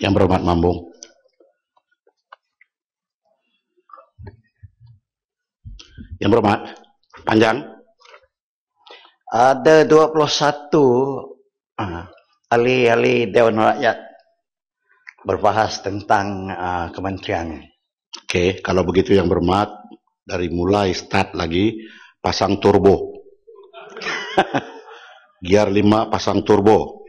Yang berhormat Mambung. Yang berhormat Panjang. Ada 21 ahli-ahli Dewan Rakyat berbahas tentang kementerian. Oke, kalau begitu yang berhormat, dari mulai start lagi, pasang turbo. Gear 5 pasang turbo.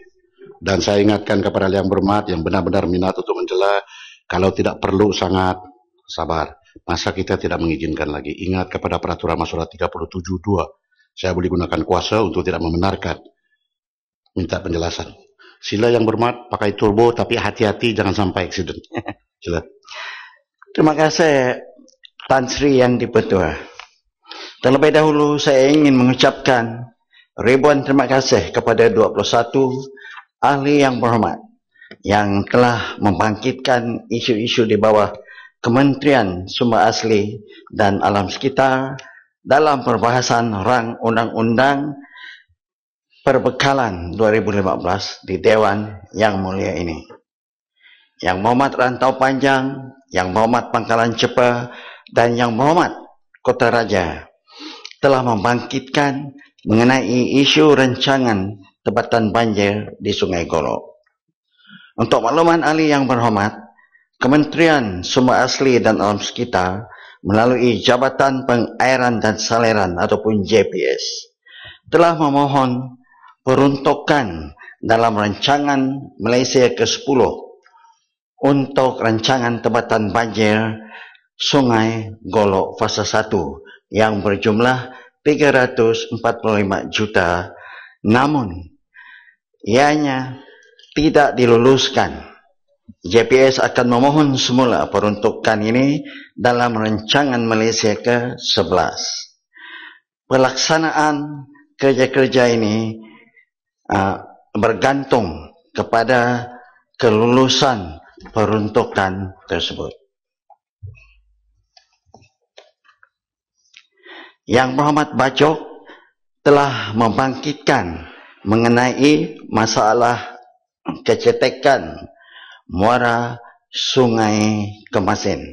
Dan saya ingatkan kepada yang berhormat yang benar-benar minat untuk menjela, kalau tidak perlu sangat sabar. Masa kita tidak mengizinkan lagi. Ingat kepada peraturan Masyarakat 37.2. Saya boleh gunakan kuasa untuk tidak membenarkan. Minta penjelasan. Sila yang berhormat pakai turbo, tapi hati-hati jangan sampai aksiden. Sila. Terima kasih Tan Sri Yang Dipertua. Terlebih dahulu saya ingin mengucapkan ribuan terima kasih kepada 21 ahli yang berhormat yang telah membangkitkan isu-isu di bawah Kementerian Sumber Asli dan Alam Sekitar dalam perbahasan rang undang-undang perbekalan 2015 di Dewan Yang Mulia ini. Yang berhormat Rantau Panjang, Yang berhormat Pangkalan Cepa dan Yang berhormat Kota Raja telah membangkitkan mengenai isu rancangan tempatan banjir di Sungai Golok. Untuk makluman ahli yang berhormat, Kementerian Sumber Asli dan Alam Sekitar melalui Jabatan Pengairan dan Saliran ataupun JPS telah memohon peruntukan dalam rancangan Malaysia ke-10 untuk rancangan tempatan banjir Sungai Golok fasa 1 yang berjumlah 345 juta, namun ianya tidak diluluskan. JPS akan memohon semula peruntukan ini dalam rancangan Malaysia ke-11. Pelaksanaan kerja-kerja ini bergantung kepada kelulusan peruntukan tersebut. Yang berhormat Bacok telah membangkitkan mengenai masalah kecetekan muara Sungai Kemasin.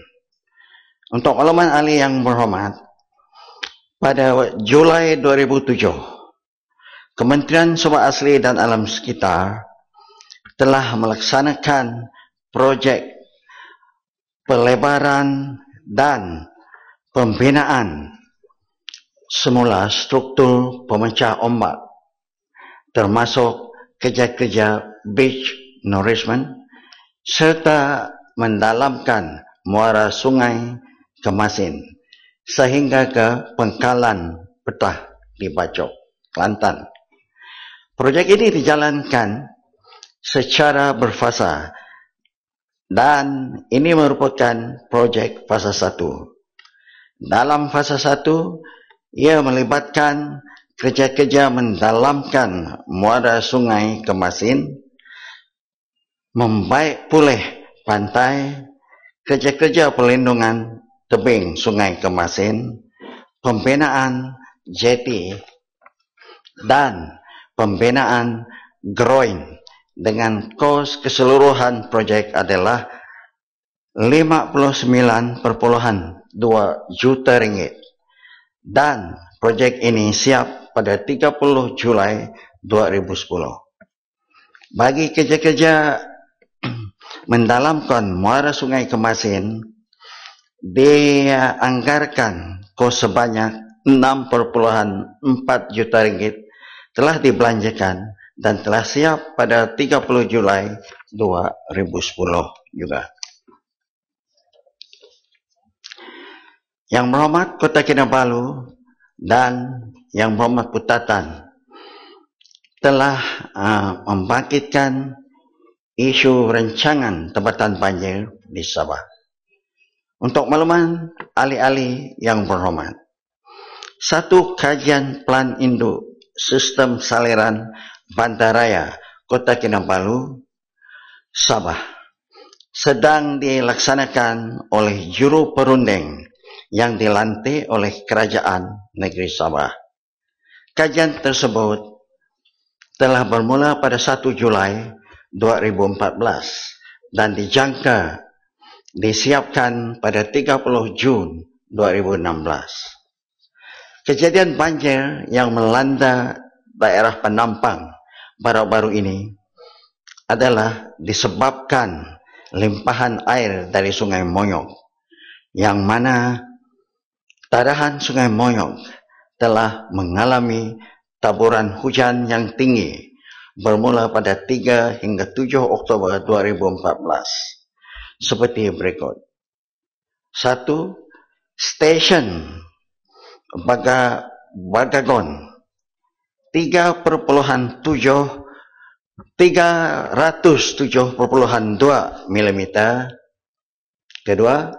Untuk makluman ahli yang berhormat, pada Julai 2007, Kementerian Sumber Asli dan Alam Sekitar telah melaksanakan projek pelebaran dan pembinaan semula struktur pemecah ombak, termasuk kerja-kerja beach nourishment, serta mendalamkan muara Sungai Kemasin sehingga ke Pangkalan Petah di Bacok, Kelantan. Projek ini dijalankan secara berfasa dan ini merupakan projek fasa 1. Dalam fasa 1, ia melibatkan kerja-kerja mendalamkan muara Sungai Kemasin, membaik pulih pantai, kerja-kerja perlindungan tebing Sungai Kemasin, pembinaan jeti dan pembinaan groin dengan kos keseluruhan projek adalah 59.2 juta ringgit. Dan projek ini siap pada 30 Julai 2010. Bagi kerja-kerja mendalamkan muara Sungai Kemasin, dianggarkan kos sebanyak 6,4 juta ringgit telah dibelanjakan dan telah siap pada 30 Julai 2010 juga. Yang berhormat Kota Kinabalu dan Yang berhormat Putatan telah membangkitkan isu rancangan tempatan banjir di Sabah. Untuk makluman ahli-ahli yang berhormat, satu kajian plan induk sistem saliran bandaraya Kota Kinabalu, Sabah sedang dilaksanakan oleh juru perunding yang dilantik oleh Kerajaan Negeri Sabah. Kajian tersebut telah bermula pada 1 Julai 2014 dan dijangka disiapkan pada 30 Jun 2016. Kejadian banjir yang melanda daerah Penampang baru-baru ini adalah disebabkan limpahan air dari Sungai Moyong, yang mana tadahan Sungai Moyong telah mengalami taburan hujan yang tinggi bermula pada 3 hingga 7 Oktober 2014 seperti berikut. 1. Stesen Bagagon 307,2 mm. Kedua,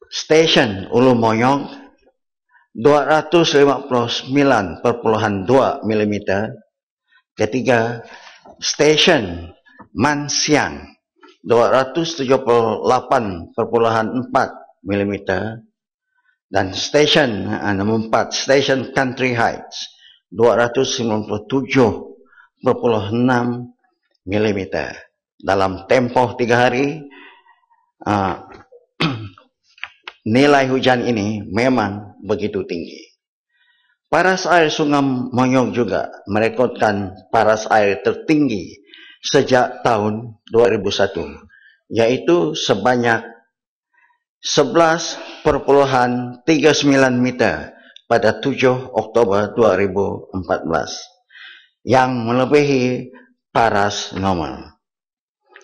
Stesen Ulu Moyong 259,2 mm. Ketiga, Stesen Mansiang 278,4 mm. Dan Stesen nomor 4, Stesen Country Heights 297,6 mm. Dalam tempoh 3 hari, nilai hujan ini memang begitu tinggi. Paras air Sungai Moyong juga merekodkan paras air tertinggi sejak tahun 2001, yaitu sebanyak 11,39 meter pada 7 Oktober 2014, yang melebihi paras normal.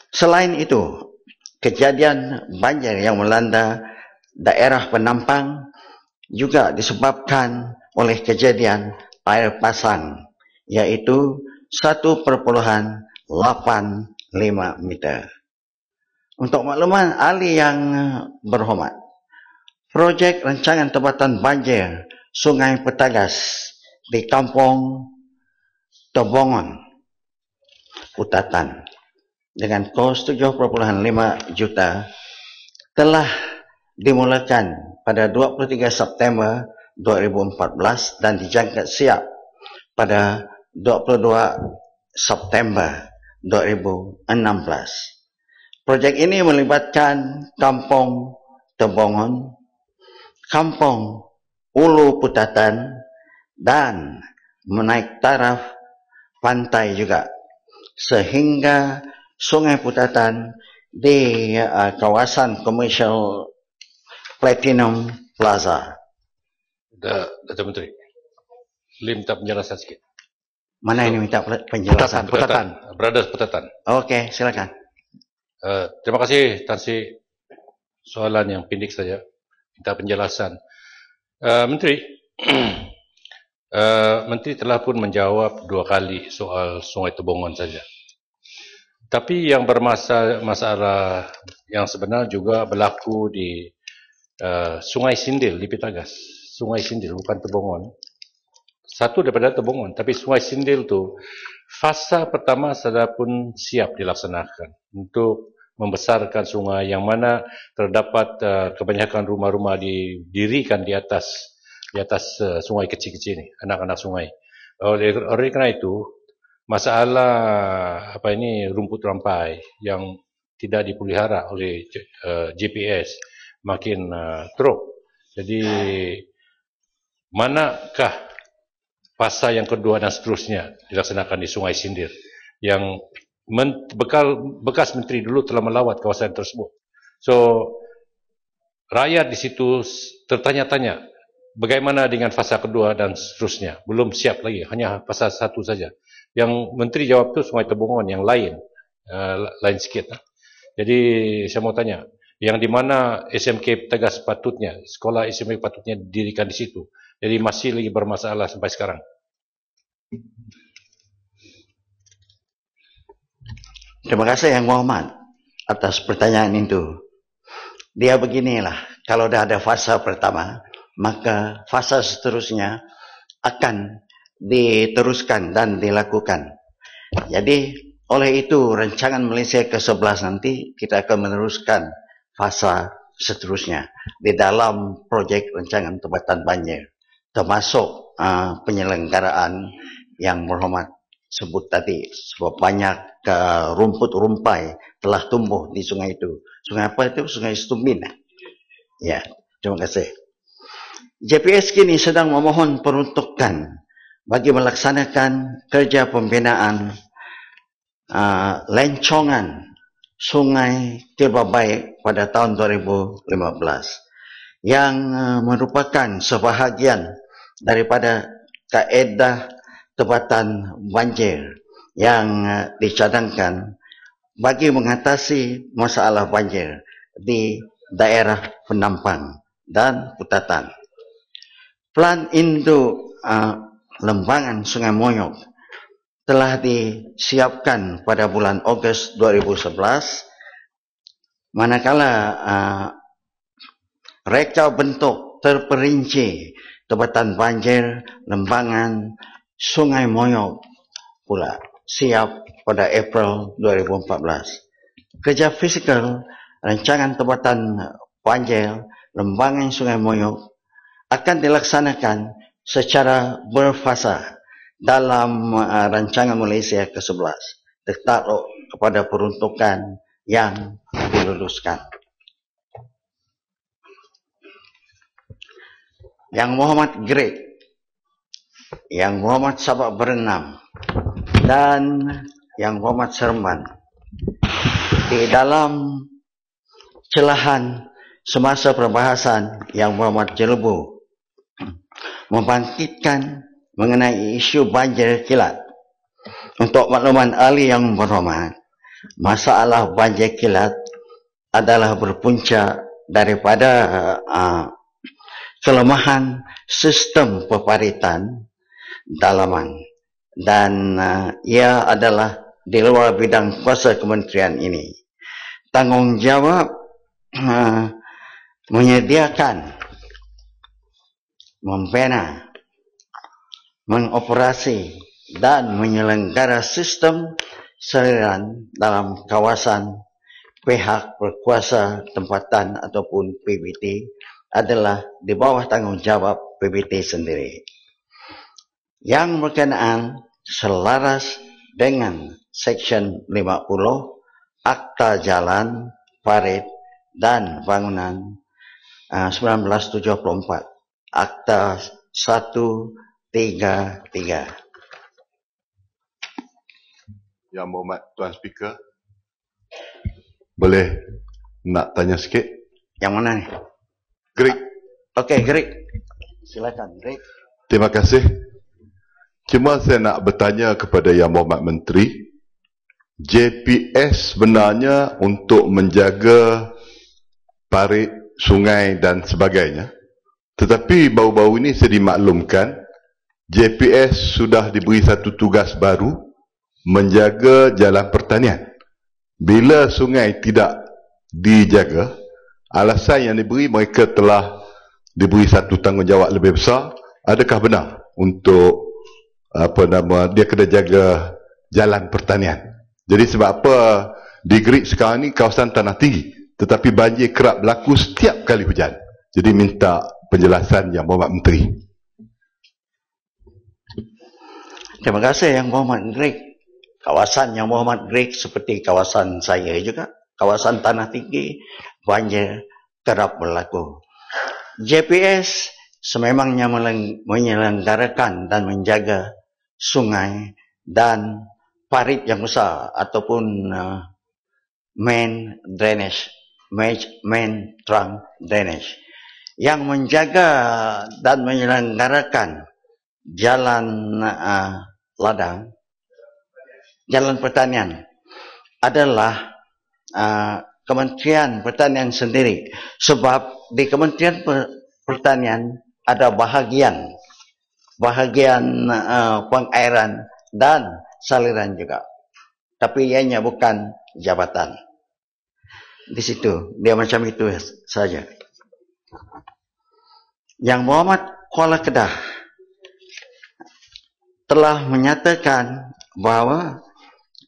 Selain itu, kejadian banjir yang melanda daerah Penampang juga disebabkan oleh kejadian air pasang, yaitu 1,85 meter. Untuk makluman ahli yang berhormat, projek rancangan tempatan banjir Sungai Petagas di Kampung Tobongon, Putatan, dengan kos 7,5 juta telah dimulakan pada 23 September 2014 dan dijangka siap pada 22 September 2016. Projek ini melibatkan Kampung Tobongon, Kampung Ulu Putatan, dan menaik taraf pantai juga, sehingga Sungai Putatan di kawasan komersial Platinum Plaza. Datuk Menteri, minta penjelasan sikit. Mana ini minta penjelasan? Putatan. Brothers Putatan. Okey, silakan. Terima kasih Tan Sri. Soalan yang pendek saja, minta penjelasan. Menteri, Menteri telah pun menjawab 2 kali soal Sungai Tobongon saja. Tapi yang bermasalah yang sebenar juga berlaku di Sungai Sindil di Petagas. Sungai Sindil, bukan Tobongon. Satu daripada Tobongon, tapi Sungai Sindil tu fasa pertama sudah pun siap dilaksanakan untuk membesarkan sungai, yang mana terdapat kebanyakan rumah-rumah didirikan di atas sungai kecil-kecil ni, anak-anak sungai. Oleh kerana itu, masalah rumput rampai yang tidak dipelihara oleh GPS makin teruk. Jadi manakah fasa yang kedua dan seterusnya dilaksanakan di Sungai Sindir, yang bekas menteri dulu telah melawat kawasan tersebut. So rakyat di situ tertanya-tanya bagaimana dengan fasa kedua dan seterusnya. Belum siap lagi, hanya fasa 1 saja. Yang menteri jawab tu Sungai Tobongon, yang lain lain sikit. Jadi saya mau tanya, yang di mana SMK Petagas patutnya, sekolah SMK patutnya didirikan di situ, jadi masih lagi bermasalah sampai sekarang. Terima kasih Yang Muhammad atas pertanyaan itu. Dia beginilah, kalau dah ada fasa pertama, maka fasa seterusnya akan diteruskan dan dilakukan. Jadi oleh itu rancangan Malaysia ke-11 nanti kita akan meneruskan fasa seterusnya di dalam projek rancangan tempatan banjir, termasuk penyelenggaraan Yang Berhormat sebut tadi, sebab banyak rumput rumpai telah tumbuh di sungai itu. Sungai apa itu? Sungai Stumbin. Ya, terima kasih. JPS kini sedang memohon peruntukan bagi melaksanakan kerja pembinaan lencongan Sungai Tirba Baik pada tahun 2015 yang merupakan sebahagian daripada kaedah tempatan banjir yang dicadangkan bagi mengatasi masalah banjir di daerah Penampang dan Putatan. Plan induk lembangan Sungai Moyok telah disiapkan pada bulan Ogos 2011, manakala reka bentuk terperinci tempatan banjir lembangan Sungai Moyok pula siap pada April 2014. Kerja fisikal rancangan tempatan banjir lembangan Sungai Moyok akan dilaksanakan secara berfasa dalam rancangan Malaysia ke-11 tertakluk kepada peruntukan yang diluluskan. Yang Muhammad Greg, Yang Muhammad Sabak Berenam, dan Yang Muhammad Serman di dalam celahan semasa perbahasan Yang Muhammad Jelebu membangkitkan mengenai isu banjir kilat. Untuk makluman ahli yang berhormat, masalah banjir kilat adalah berpunca daripada kelemahan sistem peparitan dalaman dan ia adalah di luar bidang kuasa kementerian ini. Tanggungjawab menyediakan, membina, mengoperasi dan menyelenggara sistem saliran dalam kawasan pihak berkuasa tempatan ataupun PBT adalah di bawah tanggungjawab PBT sendiri. Yang berkenaan selaras dengan Seksyen 50 Akta Jalan, Parit dan Bangunan 1974, Akta 133. Yang Muhammad Tuan Speaker, boleh nak tanya sikit? Yang mana ni? Greg. Okey, Greg. Silakan, Greg. Terima kasih. Cuma saya nak bertanya kepada Yang Muhammad Menteri, JPS sebenarnya untuk menjaga parit, sungai dan sebagainya. Tetapi baru-baru ini saya dimaklumkan JPS sudah diberi satu tugas baru menjaga jalan pertanian. Bila sungai tidak dijaga, alasan yang diberi mereka telah diberi satu tanggungjawab lebih besar. Adakah benar untuk dia kena jaga jalan pertanian? Jadi sebab apa di Great sekarang ni kawasan tanah tinggi, tetapi banjir kerap berlaku setiap kali hujan. Jadi minta penjelasan Yang Muhammad Menteri. Terima kasih Yang Muhammad Greg. Kawasan Yang Muhammad Greg seperti kawasan saya juga, kawasan tanah tinggi, banjir kerap berlaku. JPS sememangnya menyelenggarakan dan menjaga sungai dan parit yang besar ataupun main trunk drainage yang menjaga dan menyelenggarakan jalan ladang, jalan pertanian adalah Kementerian Pertanian sendiri, sebab di Kementerian Pertanian ada bahagian pengairan dan saliran juga, tapi ianya bukan jabatan. Di situ dia macam itu saja. Yang Muhammad Kuala Kedah telah menyatakan bahawa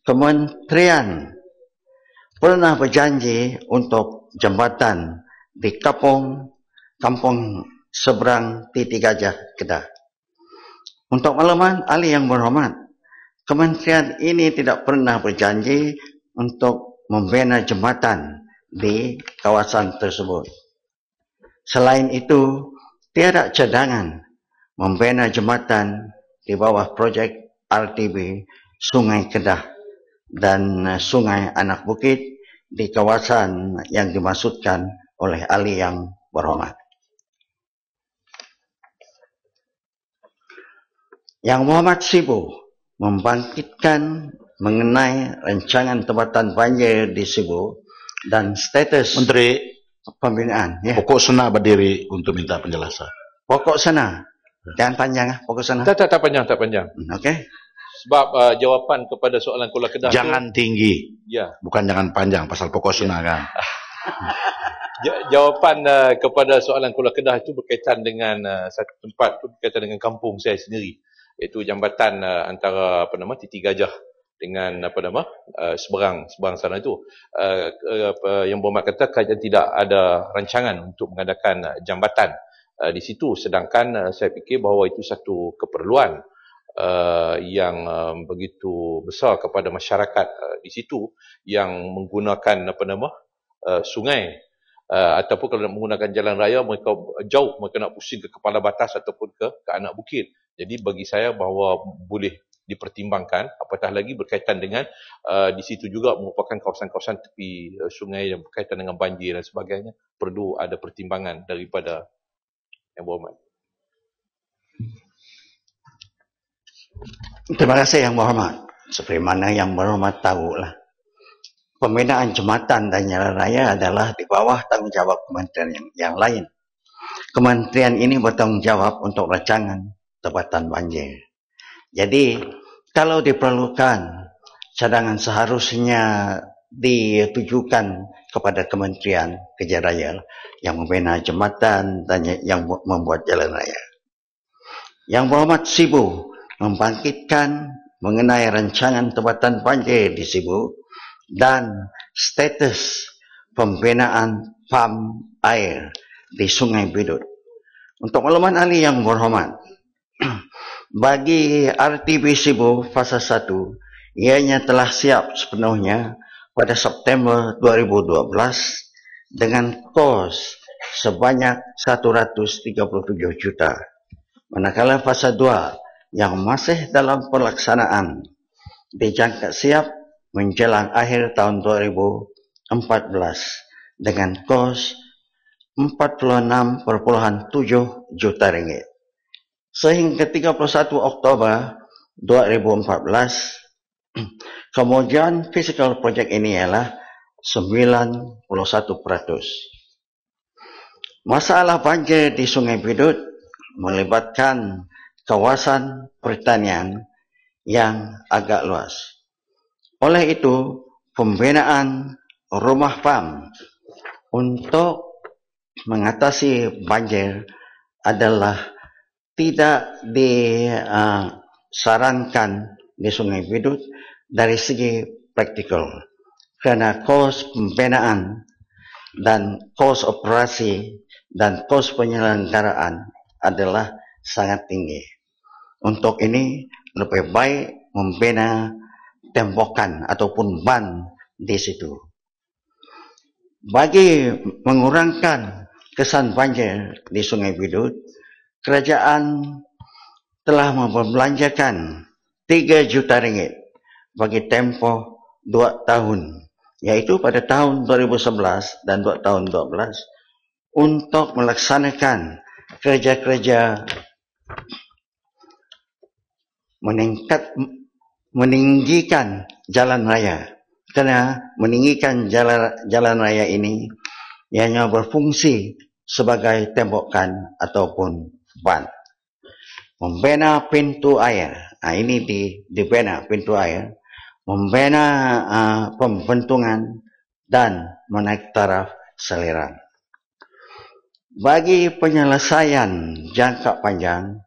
kementerian pernah berjanji untuk jambatan di kampung seberang Titi Gajah, Kedah. Untuk makluman ahli yang berhormat, Kementerian ini tidak pernah berjanji untuk membina jambatan di kawasan tersebut. Selain itu, tiada cadangan membina jambatan di bawah projek RTB Sungai Kedah dan Sungai Anak Bukit di kawasan yang dimaksudkan oleh ahli yang berhormat. Yang Muhammad Sibu membangkitkan mengenai rancangan tempatan banjir di Sibu dan status Menteri, pembinaan. Ya. pokok sana berdiri untuk minta penjelasan. Pokok sana. Jangan panjang, pokok sana. Tak panjang, tak panjang. Okey. Sebab jawapan kepada soalan Kuala Kedah Jangan tinggi, ya. bukan jangan panjang, pasal pokok sana kan. Jawapan kepada soalan Kuala Kedah itu berkaitan dengan satu tempat itu berkaitan dengan kampung saya sendiri, iaitu jambatan antara Titi Gajah dengan seberang sana itu. Yang berhormat kata kerajaan tidak ada rancangan untuk mengadakan jambatan di situ, sedangkan saya fikir bahawa itu satu keperluan yang begitu besar kepada masyarakat di situ yang menggunakan sungai, ataupun kalau nak menggunakan jalan raya mereka jauh, mereka nak pusing ke kepala batas ataupun ke anak bukit. Jadi bagi saya bahawa boleh dipertimbangkan, apatah lagi berkaitan dengan di situ juga merupakan kawasan-kawasan tepi sungai yang berkaitan dengan banjir dan sebagainya, perlu ada pertimbangan daripada yang berhormat. Terima kasih Yang Berhormat. Seperti mana Yang Berhormat tahulah, pembinaan jambatan dan jalan raya adalah di bawah tanggungjawab kementerian yang lain. Kementerian ini bertanggungjawab untuk rancangan tempatan banjir. Jadi, kalau diperlukan, cadangan seharusnya ditujukan kepada Kementerian Kerja Raya yang membina jambatan dan yang membuat jalan raya. Yang Berhormat Sibu membangkitkan mengenai rancangan tempatan banjir di Sibu dan status pembinaan pam air di Sungai Bidut. Untuk makluman ahli yang berhormat, bagi RTB Sibu fasa 1, ianya telah siap sepenuhnya pada September 2012 dengan kos sebanyak 137 juta. Manakala fasa 2 yang masih dalam pelaksanaan dijangka siap menjelang akhir tahun 2014 dengan kos 46,7 juta ringgit. Sehingga 31 Oktober 2014, kemudian physical project ini ialah 91%. Masalah banjir di Sungai Bidut melibatkan kawasan pertanian yang agak luas. Oleh itu, pembinaan rumah pam untuk mengatasi banjir adalah tidak disarankan di Sungai Bidut dari segi praktikal, kerana kos pembinaan dan kos operasi dan kos penyelenggaraan adalah sangat tinggi. Untuk ini lebih baik membina tembokan ataupun ban di situ. Bagi mengurangkan kesan banjir di Sungai Bidut, kerajaan telah membelanjakan 3 juta ringgit bagi tempoh 2 tahun, iaitu pada tahun 2011 dan 2 tahun 2012 untuk melaksanakan kerja-kerja meninggikan jalan raya. Kerana meninggikan jalan raya ini ianya berfungsi sebagai tembokan ataupun ban. Membina pintu air, ini dibina pintu air, membina pembentungan dan menaik taraf saliran. Bagi penyelesaian jangka panjang,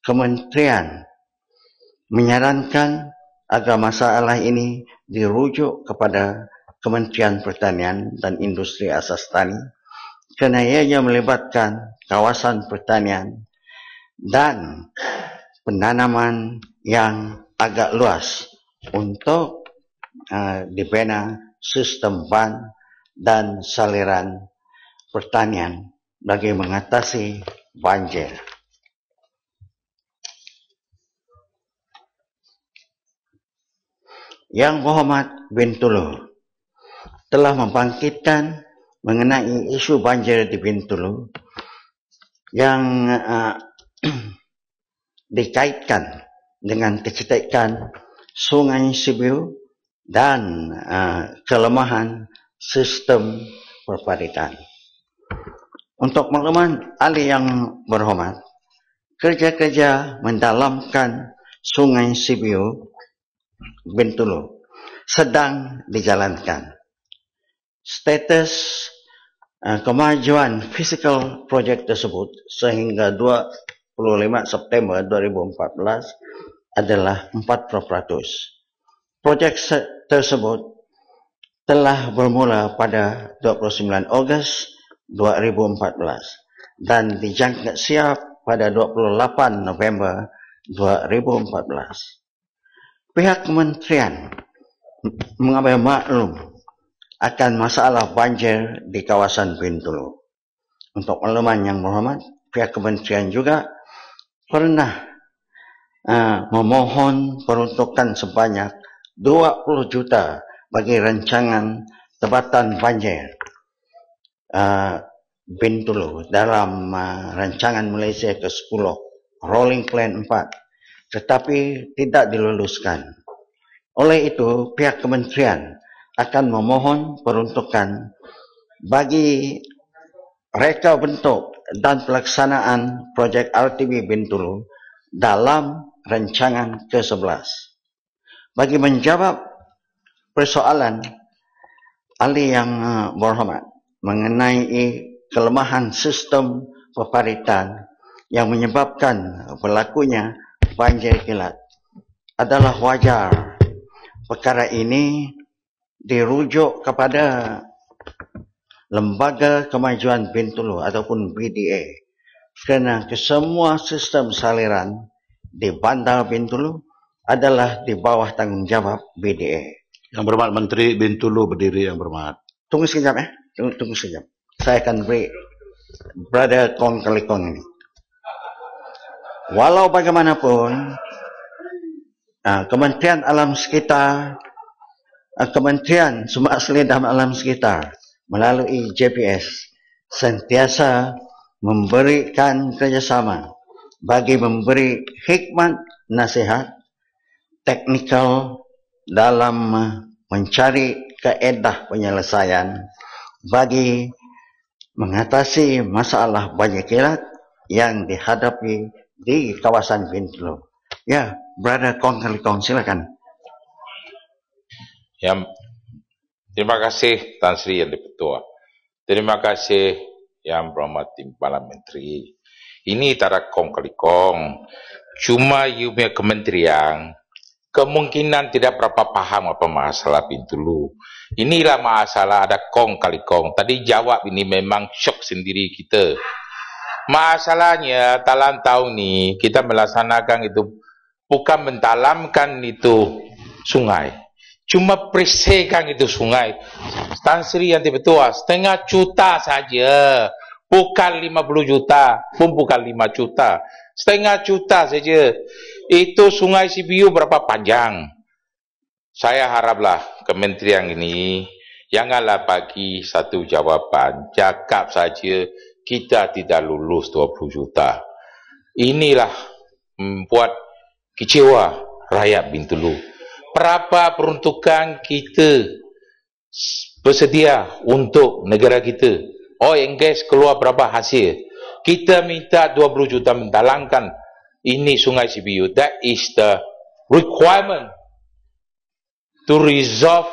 kementerian menyarankan agar masalah ini dirujuk kepada Kementerian Pertanian dan Industri Asas Tani kerana ianya melibatkan kawasan pertanian dan penanaman yang agak luas untuk dibina sistem ban dan saliran pertanian bagi mengatasi banjir. Yang berhormat Bintulu telah membangkitkan mengenai isu banjir di Bintulu yang dikaitkan dengan kecetekan Sungai Sibiu dan kelemahan sistem perparitan. Untuk makluman ahli yang berhormat, kerja-kerja mendalamkan Sungai Sibiu Bintulu sedang dijalankan. Status kemajuan physical project tersebut sehingga 25 September 2014 adalah 40%. Projek tersebut telah bermula pada 29 Ogos 2014 dan dijangka siap pada 28 November 2014. Pihak kementerian mengambil maklum akan masalah banjir di kawasan Bintulu. Untuk makluman yang berhormat, pihak kementerian juga pernah memohon peruntukan sebanyak 20 juta bagi rancangan tempatan banjir Bintulu dalam rancangan Malaysia ke-10 Rolling Plan 4, tetapi tidak diluluskan. Oleh itu, pihak kementerian akan memohon peruntukan bagi reka bentuk dan pelaksanaan projek RTB Bintulu dalam rancangan ke-11. Bagi menjawab persoalan ahli yang berhormat mengenai kelemahan sistem perparitan yang menyebabkan berlakunya banjir kilat, adalah wajar perkara ini dirujuk kepada Lembaga Kemajuan Bintulu ataupun BDA, kerana kesemua sistem saliran di Bandar Bintulu adalah di bawah tanggungjawab BDA. Yang berhormat Menteri Bintulu berdiri, yang berhormat. Tunggu sekejap tunggu sekejap. Saya akan beri Brother Kong kali Kong ini. Walau bagaimanapun, Kementerian Alam Sekitar, Kementerian Sumber Asli dan Alam Sekitar melalui JPS sentiasa memberikan kerjasama bagi memberi hikmat nasihat teknikal dalam mencari kaedah penyelesaian bagi mengatasi masalah banjir kilat yang dihadapi di kawasan Bintulu. Ya, Brother Kong kali Kong, silakan. Ya, terima kasih Tan Sri Yang Di-Pertua. Terima kasih Yang Berhormat Timbalan Menteri. Ini tara kong kali kong. Cuma you punya kementerian kemungkinan tidak berapa paham apa masalah Bintulu. Inilah masalah ada kong kali kong. Tadi jawab ini memang syok sendiri kita. Masalahnya dalam tahun ini kita melaksanakan itu bukan mendalamkan itu sungai, cuma bersihkan itu sungai. Tan Sri Yang Di-Pertua, setengah juta saja, bukan 50 juta, pun bukan 5 juta, setengah juta saja. Itu Sungai Sibiu berapa panjang? Saya haraplah kementerian ini janganlah bagi satu jawaban, cakap saja kita tidak lulus 20 juta. Inilah membuat kecewa rakyat Bintulu. Berapa peruntukan kita bersedia untuk negara kita? Oil and gas keluar berapa hasil? Kita minta 20 juta mendalamkan ini Sungai Sibiu. That is the requirement to resolve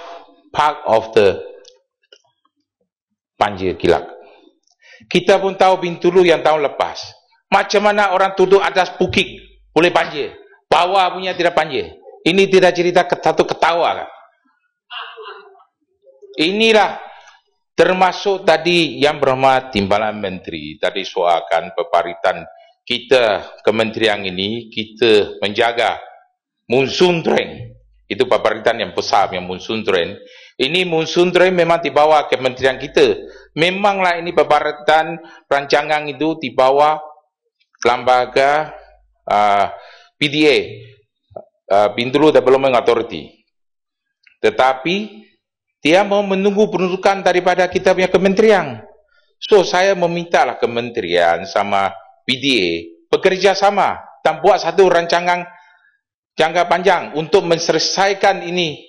part of the banjir kilat. Kita pun tahu Bintulu yang tahun lepas, macam mana orang duduk atas bukit boleh banjir, bawah punya tidak banjir. Ini tidak cerita satu ketawa kan? Inilah termasuk tadi Yang Berhormat Timbalan Menteri tadi soalkan perparitan kita kementerian ini, kita menjaga monsoon drain. Itu pabaritan yang besar, yang monsoon drain. Ini monsoon drain memang di bawah kementerian kita. Memanglah ini pabaritan rancangan itu di bawah lembaga PDA, Bintulu Development Authority. Tetapi dia mau menunggu penunjukan daripada kita punya kementerian. So saya memintalah kementerian sama PDA bekerja sama dan buat satu rancangan jangka panjang untuk menyelesaikan ini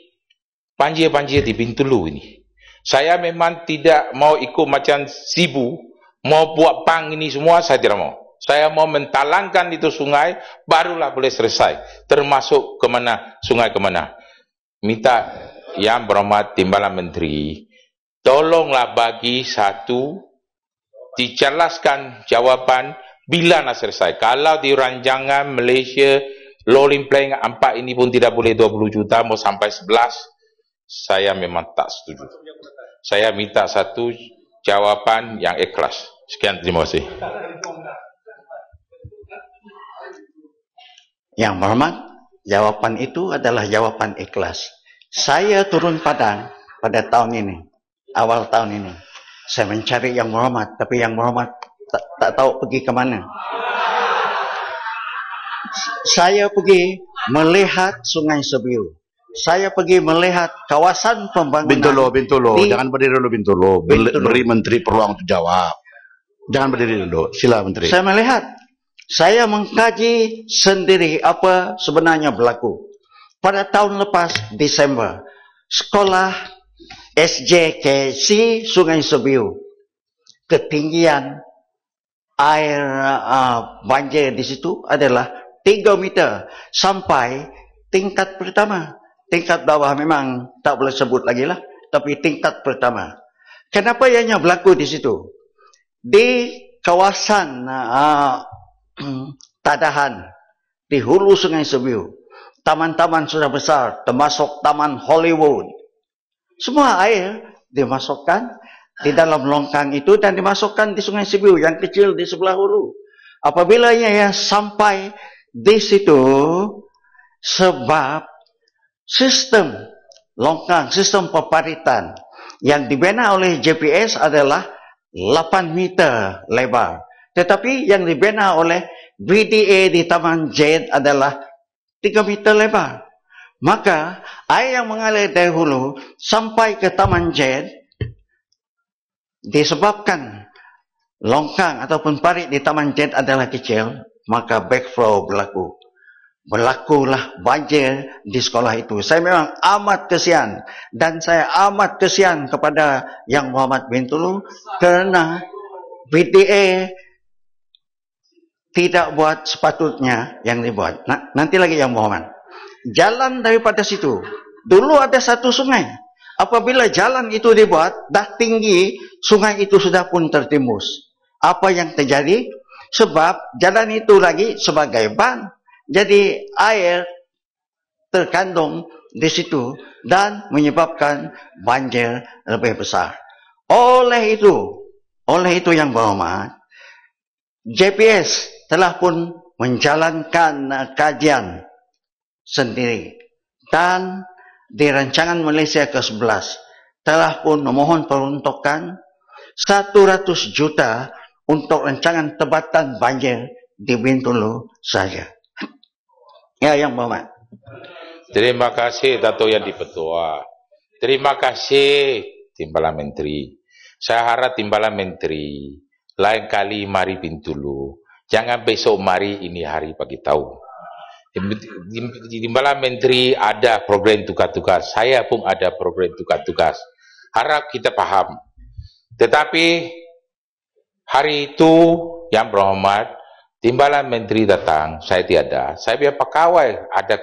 banjir-banjir di Bintulu ini. Saya memang tidak mau ikut macam Sibu, mau buat bank ini semua, saya tidak mau. Saya mau mentalangkan itu sungai, barulah boleh selesai. Termasuk ke mana, sungai ke mana. Minta Yang Berhormat Timbalan Menteri, tolonglah bagi satu, dijelaskan jawapan bila nak selesai. Kalau di rancangan Malaysia Rolling Plan 4 ini pun tidak boleh 20 juta, mau sampai 11, saya memang tak setuju. Saya minta satu jawapan yang ikhlas. Sekian, terima kasih. Yang Berhormat, jawapan itu adalah jawapan ikhlas. Saya turun Padang pada tahun ini, awal tahun ini. Saya mencari Yang Berhormat, tapi Yang Berhormat tak tahu pergi ke mana. Saya pergi melihat Sungai Sebiu. Saya pergi melihat kawasan pembangunan. Bintulu. Jangan berdiri dulu Bintulu. Beri Menteri peluang untuk jawab. Jangan berdiri dulu. Sila Menteri. Saya melihat. Saya mengkaji sendiri apa sebenarnya berlaku. Pada tahun lepas, Desember, sekolah SJKC Sungai Sebiu, ketinggian air banjir di situ adalah 3 meter sampai tingkat pertama. Tingkat bawah memang tak boleh sebut lagi lah, tapi tingkat pertama. Kenapa ianya berlaku di situ? Di kawasan Tadahan, di hulu Sungai Sebiu, taman-taman sudah besar, termasuk Taman Hollywood. Semua air dimasukkan di dalam longkang itu dan dimasukkan di Sungai Sebiu yang kecil di sebelah hulu. Apabila ia sampai di situ, sebab sistem longkang, sistem peparitan yang dibina oleh JPS adalah 8 meter lebar. Tetapi yang dibina oleh BDA di Taman Jed adalah 3 meter lebar. Maka air yang mengalir dari hulu sampai ke Taman Jed, disebabkan longkang ataupun parit di Taman Jed adalah kecil, maka backflow berlaku. Berlakulah banjir di sekolah itu. Saya memang amat kesian, dan saya amat kesian kepada Yang Berhormat Bintulu kerana BDA tidak buat sepatutnya yang dibuat. Nanti lagi Yang Berhormat. Jalan daripada situ, dulu ada satu sungai. Apabila jalan itu dibuat, dah tinggi, sungai itu sudah pun tertimbus. Apa yang terjadi? Sebab jalan itu lagi sebagai ban. Jadi air terkandung di situ dan menyebabkan banjir lebih besar. Oleh itu Yang Berhormat, JPS telah pun menjalankan kajian sendiri, dan di rancangan Malaysia ke-11 telah pun memohon peruntukan 100 juta untuk rancangan tebatan banjir di Bintulu saja. Ya, Yang Berhormat. Terima kasih Dato' Yang Di-Pertua. Terima kasih Timbalan Menteri. Saya harap Timbalan Menteri lain kali mari Bintulu. Jangan besok mari ini hari bagi tahu. Timbalan Menteri ada program tugas-tugas. Saya pun ada program tugas-tugas. Harap kita paham. Tetapi hari itu Yang Berhormat Timbalan Menteri datang, saya tiada. Saya biar pegawai ada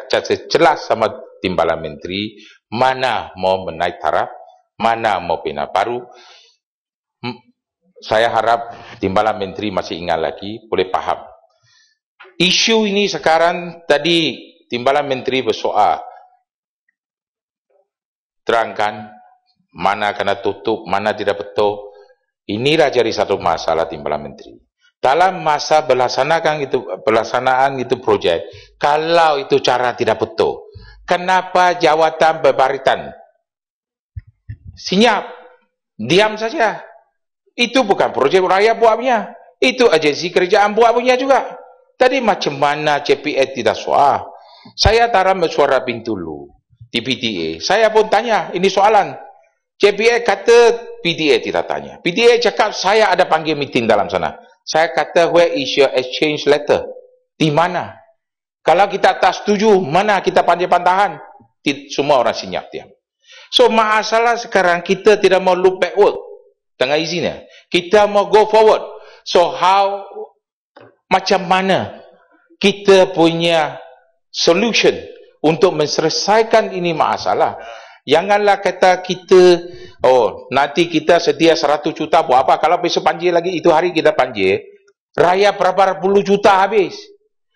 jelas sama Timbalan Menteri mana mau menaik taraf, mana mau pindah baru. Saya harap Timbalan Menteri masih ingat lagi, boleh paham. Isu ini sekarang tadi Timbalan Menteri bersoal, terangkan mana kena tutup, mana tidak betul. Inilah jadi satu masalah Timbalan Menteri. dalam masa pelaksanaan itu projek, kalau itu cara tidak betul, kenapa jawatan berbaritan senyap, diam saja? Itu bukan projek raya buatnya, itu agensi kerajaan buat punya juga. Tadi macam mana CPA tidak suah? Saya taram suara Bintulu di PTA, saya pun tanya, ini soalan. CPA kata PTA tidak tanya. PTA cakap saya ada panggil meeting dalam sana. Saya kata, where is your exchange letter? Di mana? Kalau kita tak setuju, mana kita pandai-pandahan? Semua orang senyap diam. So, masalah sekarang kita tidak mau look backward. Dengan izinnya. Kita mau go forward. So, macam mana kita punya solution untuk menyelesaikan ini masalah? Janganlah kata kita, oh nanti kita sedia 100 juta buat apa? Kalau besok banjir lagi, itu hari kita banjir, raya berapa puluh juta habis.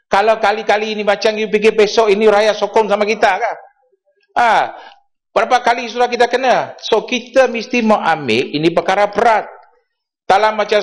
Kalau kali-kali ini macam you fikir besok ini raya sokong sama kita kan? Berapa kali sudah kita kena? So kita mesti mau ambil ini perkara berat. Dalam macam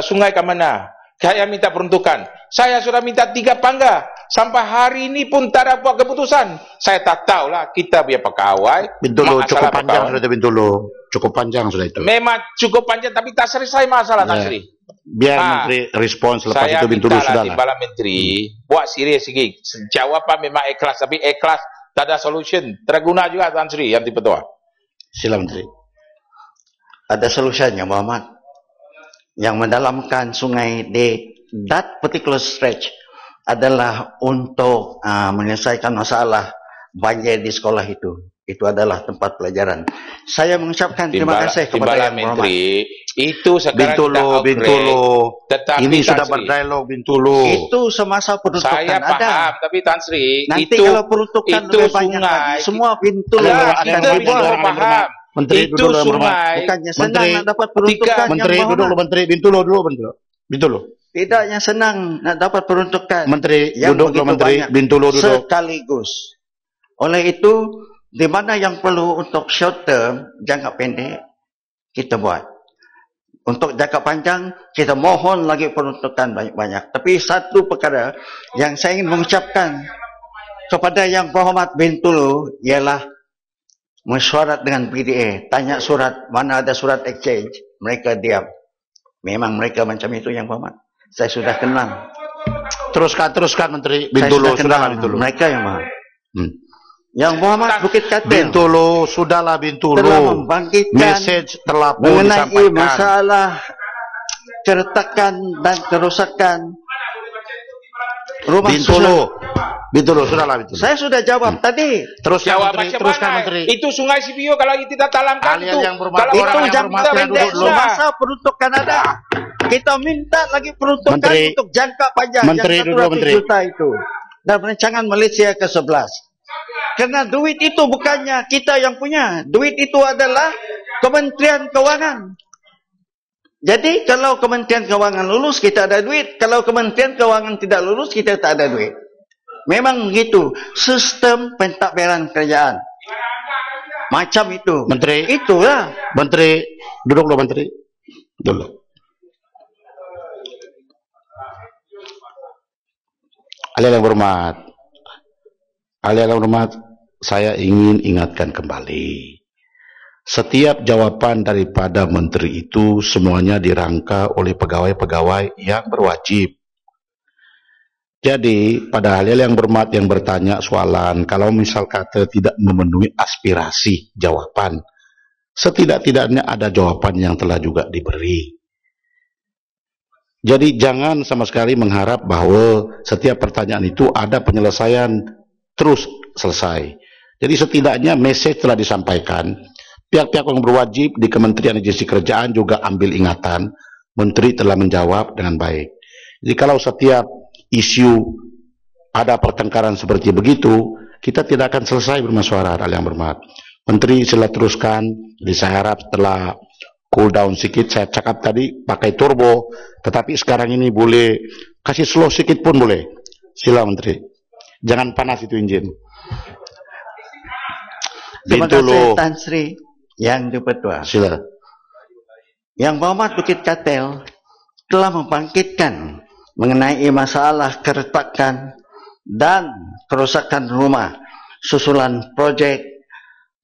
sungai ke mana? Saya minta peruntukan. Saya sudah minta 3 pangga. Sampai hari ini pun tak ada buat keputusan. Saya tak tahulah kita punya pegawai. Bintulu cukup panjang sudah itu Bintulu. Cukup panjang sudah itu. Memang cukup panjang tapi tak selesai masalah Tan Sri. Biar Menteri respons lepas saya itu Bintulu sudah lah. Timbalan Menteri buat serius sikit. Jawapan memang ikhlas tapi ikhlas tak ada solution. Terguna juga Tan Sri yang dipetua. Sila Menteri. Ada solusinya Muhammad. Yang mendalamkan sungai di that particular stretch adalah untuk menyelesaikan masalah banjir di sekolah itu. Itu adalah tempat pelajaran. Saya mengucapkan terima kasih kepada Yang Berhormat. Itu sekarang Bintulu. Ini sudah berdialog Bintulu. Itu semasa peruntukan saya ada. Paham, tapi Tan Sri, nanti itu, kalau peruntukan itu lebih banyak sungai, lagi, semua Bintulu kita akan bisa paham. Menteri itu duduk sungai. Bukannya senang Menteri, nak dapat peruntukan Menteri Yang duduk Berhormat. Menteri Bintulu dulu Bintulu. Tidaknya senang nak dapat peruntukan. Menteri yang duduk Menteri banyak Bintulu duduk. sekaligus. Oleh itu, di mana yang perlu untuk short term, jangka pendek, kita buat. Untuk jangka panjang, kita mohon lagi peruntukan banyak-banyak. Tapi satu perkara yang saya ingin mengucapkan kepada Yang Berhormat Bintulu ialah mesyuarat dengan PDA. Tanya surat, mana ada surat exchange, mereka diam. Memang mereka macam itu Yang Berhormat. Saya sudah kenal. Teruskan Menteri Bintulu Saya sudahlah Bintulu. mereka yang mahal. Yang Berhormat Bukit Katil Bintulu sudahlah Bintulu. telah membangkitkan Message telah pun mengenai disampaikan. masalah keretakan dan kerusakan rumah Bintulu sudahlah Bintulu. Saya sudah jawab tadi. Jawab macam mana? Menteri. Itu sungai CPO kalau tidak talamkan Kalian itu. yang berhormat, Kalau Itu orang yang jangka berhormat, pendek duduk dulu. masa peruntukan ada. Kita minta lagi peruntukan Menteri. untuk jangka panjang Menteri, yang duduk, 100 Menteri. juta itu. Dan rancangan Malaysia ke-11. Karena duit itu bukannya kita yang punya. Duit itu adalah Kementerian Kewangan. Jadi kalau Kementerian Kewangan lulus, kita ada duit. Kalau Kementerian Kewangan tidak lulus, kita tak ada duit. Memang begitu. Sistem pentadbiran kerajaan. Macam itu. Menteri. Itulah. Menteri duduk dulu Menteri. Dulu. Ahli yang berhormat. Ahli yang berhormat, saya ingin ingatkan kembali. Setiap jawaban daripada menteri itu semuanya dirangka oleh pegawai-pegawai yang berwajib. Jadi, pada ahli yang berhormat yang bertanya soalan, kalau misal kata tidak memenuhi aspirasi jawaban, setidak-tidaknya ada jawaban yang telah juga diberi. Jadi jangan sama sekali mengharap bahwa setiap pertanyaan itu ada penyelesaian terus selesai. Jadi setidaknya message telah disampaikan. Pihak-pihak yang berwajib di Kementerian Agensi Kerajaan juga ambil ingatan. Menteri telah menjawab dengan baik. Jadi kalau setiap isu ada pertengkaran seperti begitu, kita tidak akan selesai bermusyawarah. Yang berhormat. Menteri sila teruskan. Jadi saya harap setelah cool down sedikit, saya cakap tadi pakai turbo, tetapi sekarang ini boleh kasih slow sedikit pun boleh. Sila Menteri. Jangan panas itu enjin. Terima kasih Bintulu. Tan Sri Yang Dipertua. Sila. Yang Berhormat Bukit Katil telah membangkitkan mengenai masalah keretakan dan kerusakan rumah susulan projek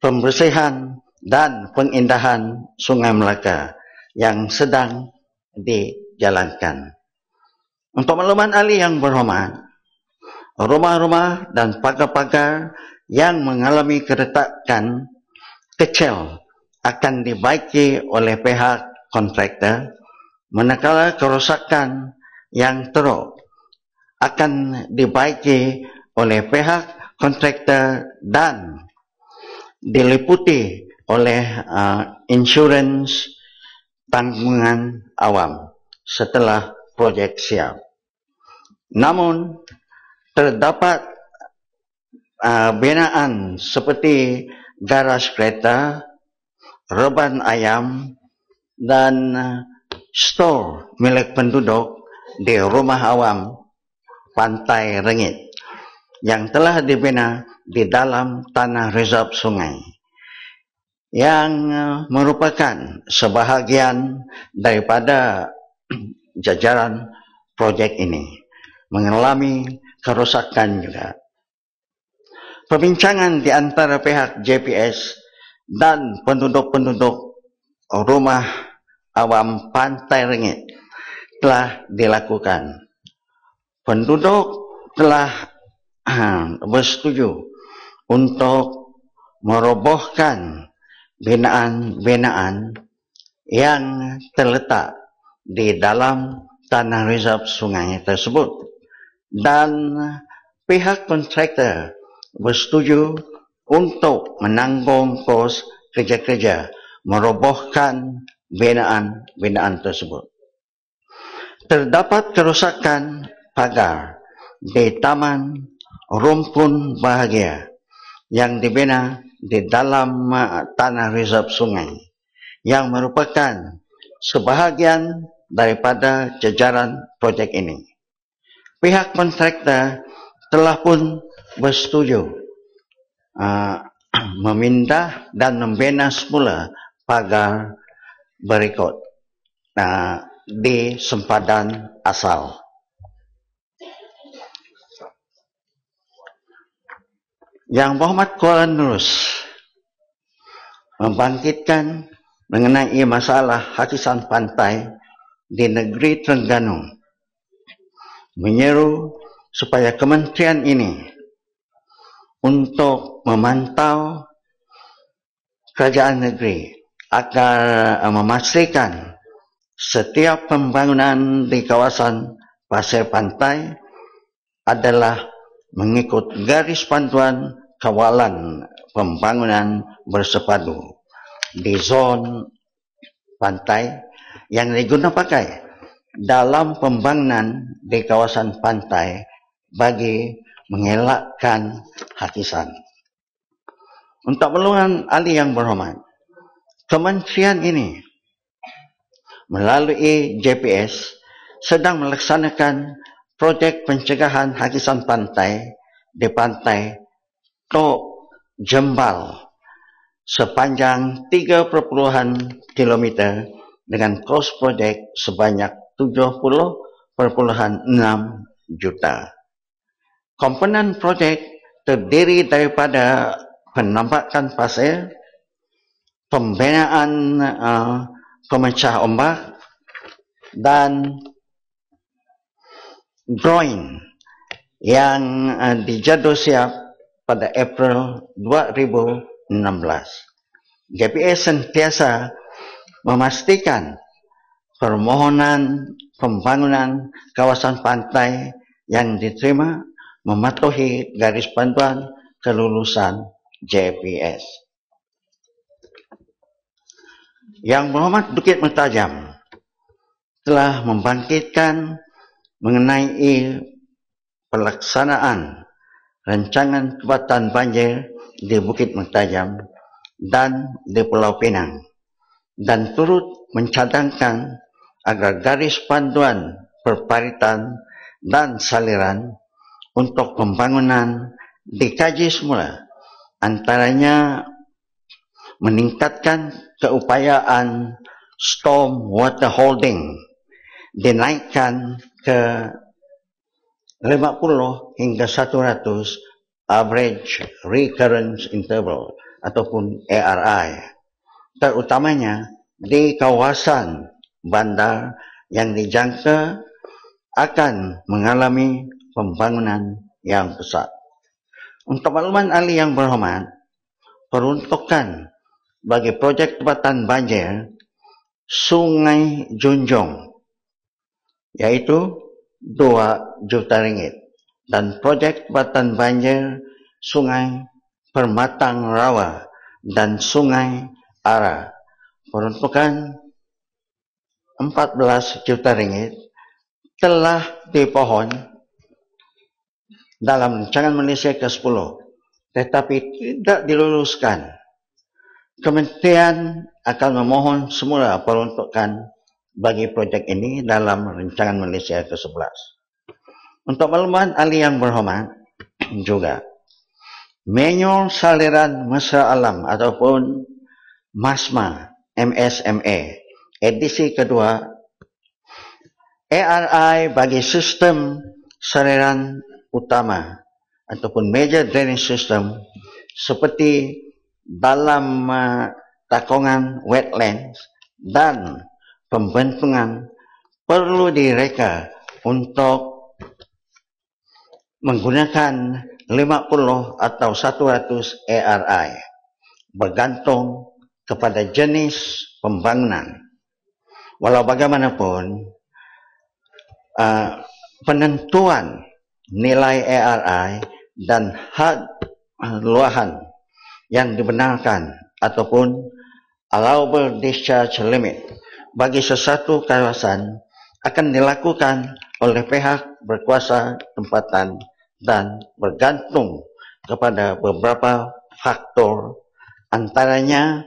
pembersihan dan pengindahan Sungai Melaka yang sedang dijalankan. Untuk makluman ahli yang berhormat, rumah-rumah dan pagar-pagar yang mengalami keretakan kecil akan dibaiki oleh pihak kontraktor, manakala kerosakan yang teruk akan dibaiki oleh pihak kontraktor dan diliputi oleh insurans tanggungan awam setelah projek siap. Namun, terdapat binaan seperti garas kereta, reban ayam, dan stor milik penduduk di rumah awam Pantai Rengit yang telah dibina di dalam tanah reserve sungai, yang merupakan sebahagian daripada jajaran projek ini mengalami kerusakan juga. Perbincangan di antara pihak JPS dan penduduk-penduduk rumah awam Pantai Rengit telah dilakukan. Penduduk telah bersetuju untuk merobohkan binaan-binaan yang terletak di dalam tanah reserve sungai tersebut, dan pihak kontraktor bersetuju untuk menanggung kos kerja-kerja merobohkan binaan-binaan tersebut. Terdapat kerusakan pagar di Taman Rumpun Bahagia yang dibina di dalam tanah reserve sungai, yang merupakan sebahagian daripada jajaran projek ini. Pihak kontraktor telah pun bersetuju memindah dan membina semula pagar berikut di sempadan asal. Yang berhormat Kuala Nerus membangkitkan mengenai masalah hakisan pantai di negeri Terengganu, menyeru supaya kementerian ini untuk memantau kerajaan negeri agar memastikan setiap pembangunan di kawasan pasir pantai adalah mengikut garis panduan kawalan pembangunan bersepadu di zon pantai yang diguna pakai dalam pembangunan di kawasan pantai bagi mengelakkan hakisan. Untuk makluman ahli yang berhormat, kementerian ini melalui JPS sedang melaksanakan projek pencegahan hakisan pantai di pantai Tok Jembal sepanjang 3,0 km dengan kos projek sebanyak 70,6 juta. Komponen projek terdiri daripada penambakan pasir, pembinaan pemecah ombak, dan drawing yang dijadual siap pada April 2016. JPS sentiasa memastikan permohonan pembangunan kawasan pantai yang diterima mematuhi garis panduan kelulusan JPS. Yang berhormat Bukit Mertajam telah membangkitkan mengenai pelaksanaan rancangan kebatan banjir di Bukit Mertajam dan di Pulau Pinang, dan turut mencadangkan agar garis panduan perparitan dan saliran untuk pembangunan dikaji semula, antaranya meningkatkan keupayaan storm water holding, dinaikkan ke 50 hingga 100 average recurrence interval ataupun ARI, terutamanya di kawasan bandar yang dijangka akan mengalami pembangunan yang besar. Untuk makluman ahli yang berhormat, peruntukan bagi projek tempatan banjir Sungai Junjung yaitu 2 juta ringgit dan projek tempatan banjir Sungai Permatang Rawa dan Sungai Ara peruntukan 14 juta ringgit telah dipohon dalam rancangan Malaysia ke-10 tetapi tidak diluluskan. Kementerian akan memohon semula peruntukan bagi projek ini dalam rancangan Malaysia ke-11. Untuk makluman ahli yang berhormat juga, manual saliran mesra alam ataupun MASMA, MSMA, edisi kedua, ARI bagi sistem saliran utama ataupun major drainage system seperti dalam takongan wetlands dan pembentungan perlu direka untuk menggunakan 50 atau 100 ARI bergantung kepada jenis pembangunan. Walau bagaimanapun, penentuan nilai ARI dan had luahan yang dibenarkan ataupun allowable discharge limit bagi sesuatu kawasan akan dilakukan oleh pihak berkuasa tempatan dan bergantung kepada beberapa faktor, antaranya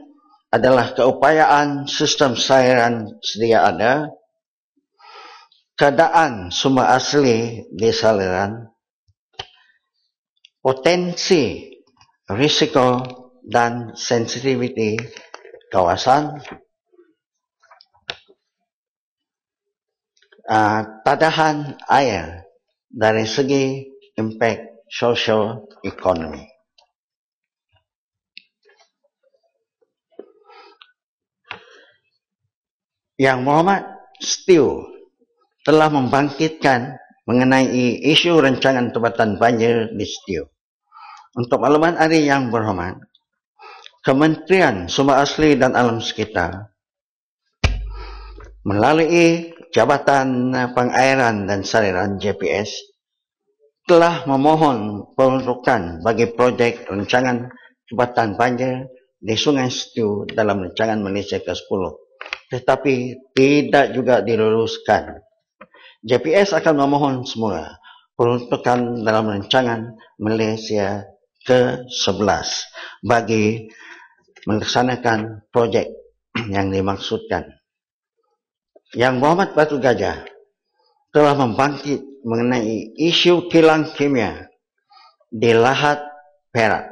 adalah keupayaan sistem saliran sedia ada, keadaan sumber asli di saliran, potensi, risiko dan sensitiviti kawasan, tadahan air dari segi impact social economy. Yang berhormat, STIU telah membangkitkan mengenai isu rancangan tempatan banjir di STIU. Untuk makluman ahli yang berhormat, Kementerian Sumber Asli dan Alam Sekitar melalui Jabatan Pengairan dan Saliran JPS telah memohon peruntukan bagi projek rancangan tempatan banjir di Sungai STIU dalam rancangan Malaysia ke-10, tetapi tidak juga diluluskan. JPS akan memohon semula peruntukan dalam rancangan Malaysia ke-11 bagi melaksanakan projek yang dimaksudkan. Yang berhormat Batu Gajah telah membangkit mengenai isu kilang kimia di Lahad Perak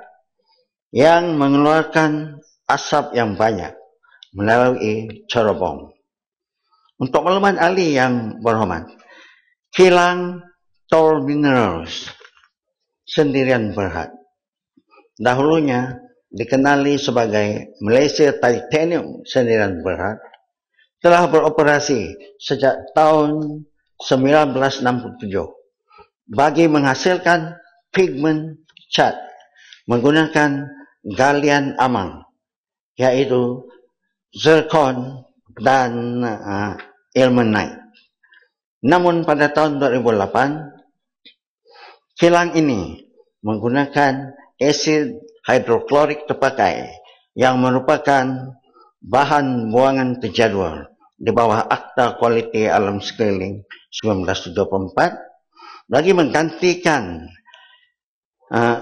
yang mengeluarkan asap yang banyak melalui cerobong. Untuk makluman ahli yang berhormat, kilang Tor Minerals Sendirian Berhad dahulunya dikenali sebagai Malaysia Titanium Sendirian Berhad telah beroperasi sejak tahun 1967 bagi menghasilkan pigment cat menggunakan galian amang yaitu zircon dan ilmenite. Namun pada tahun 2008 kilang ini menggunakan asid hidroklorik terpakai yang merupakan bahan buangan terjadual di bawah Akta Kualiti Alam Sekeliling 1974 bagi menggantikan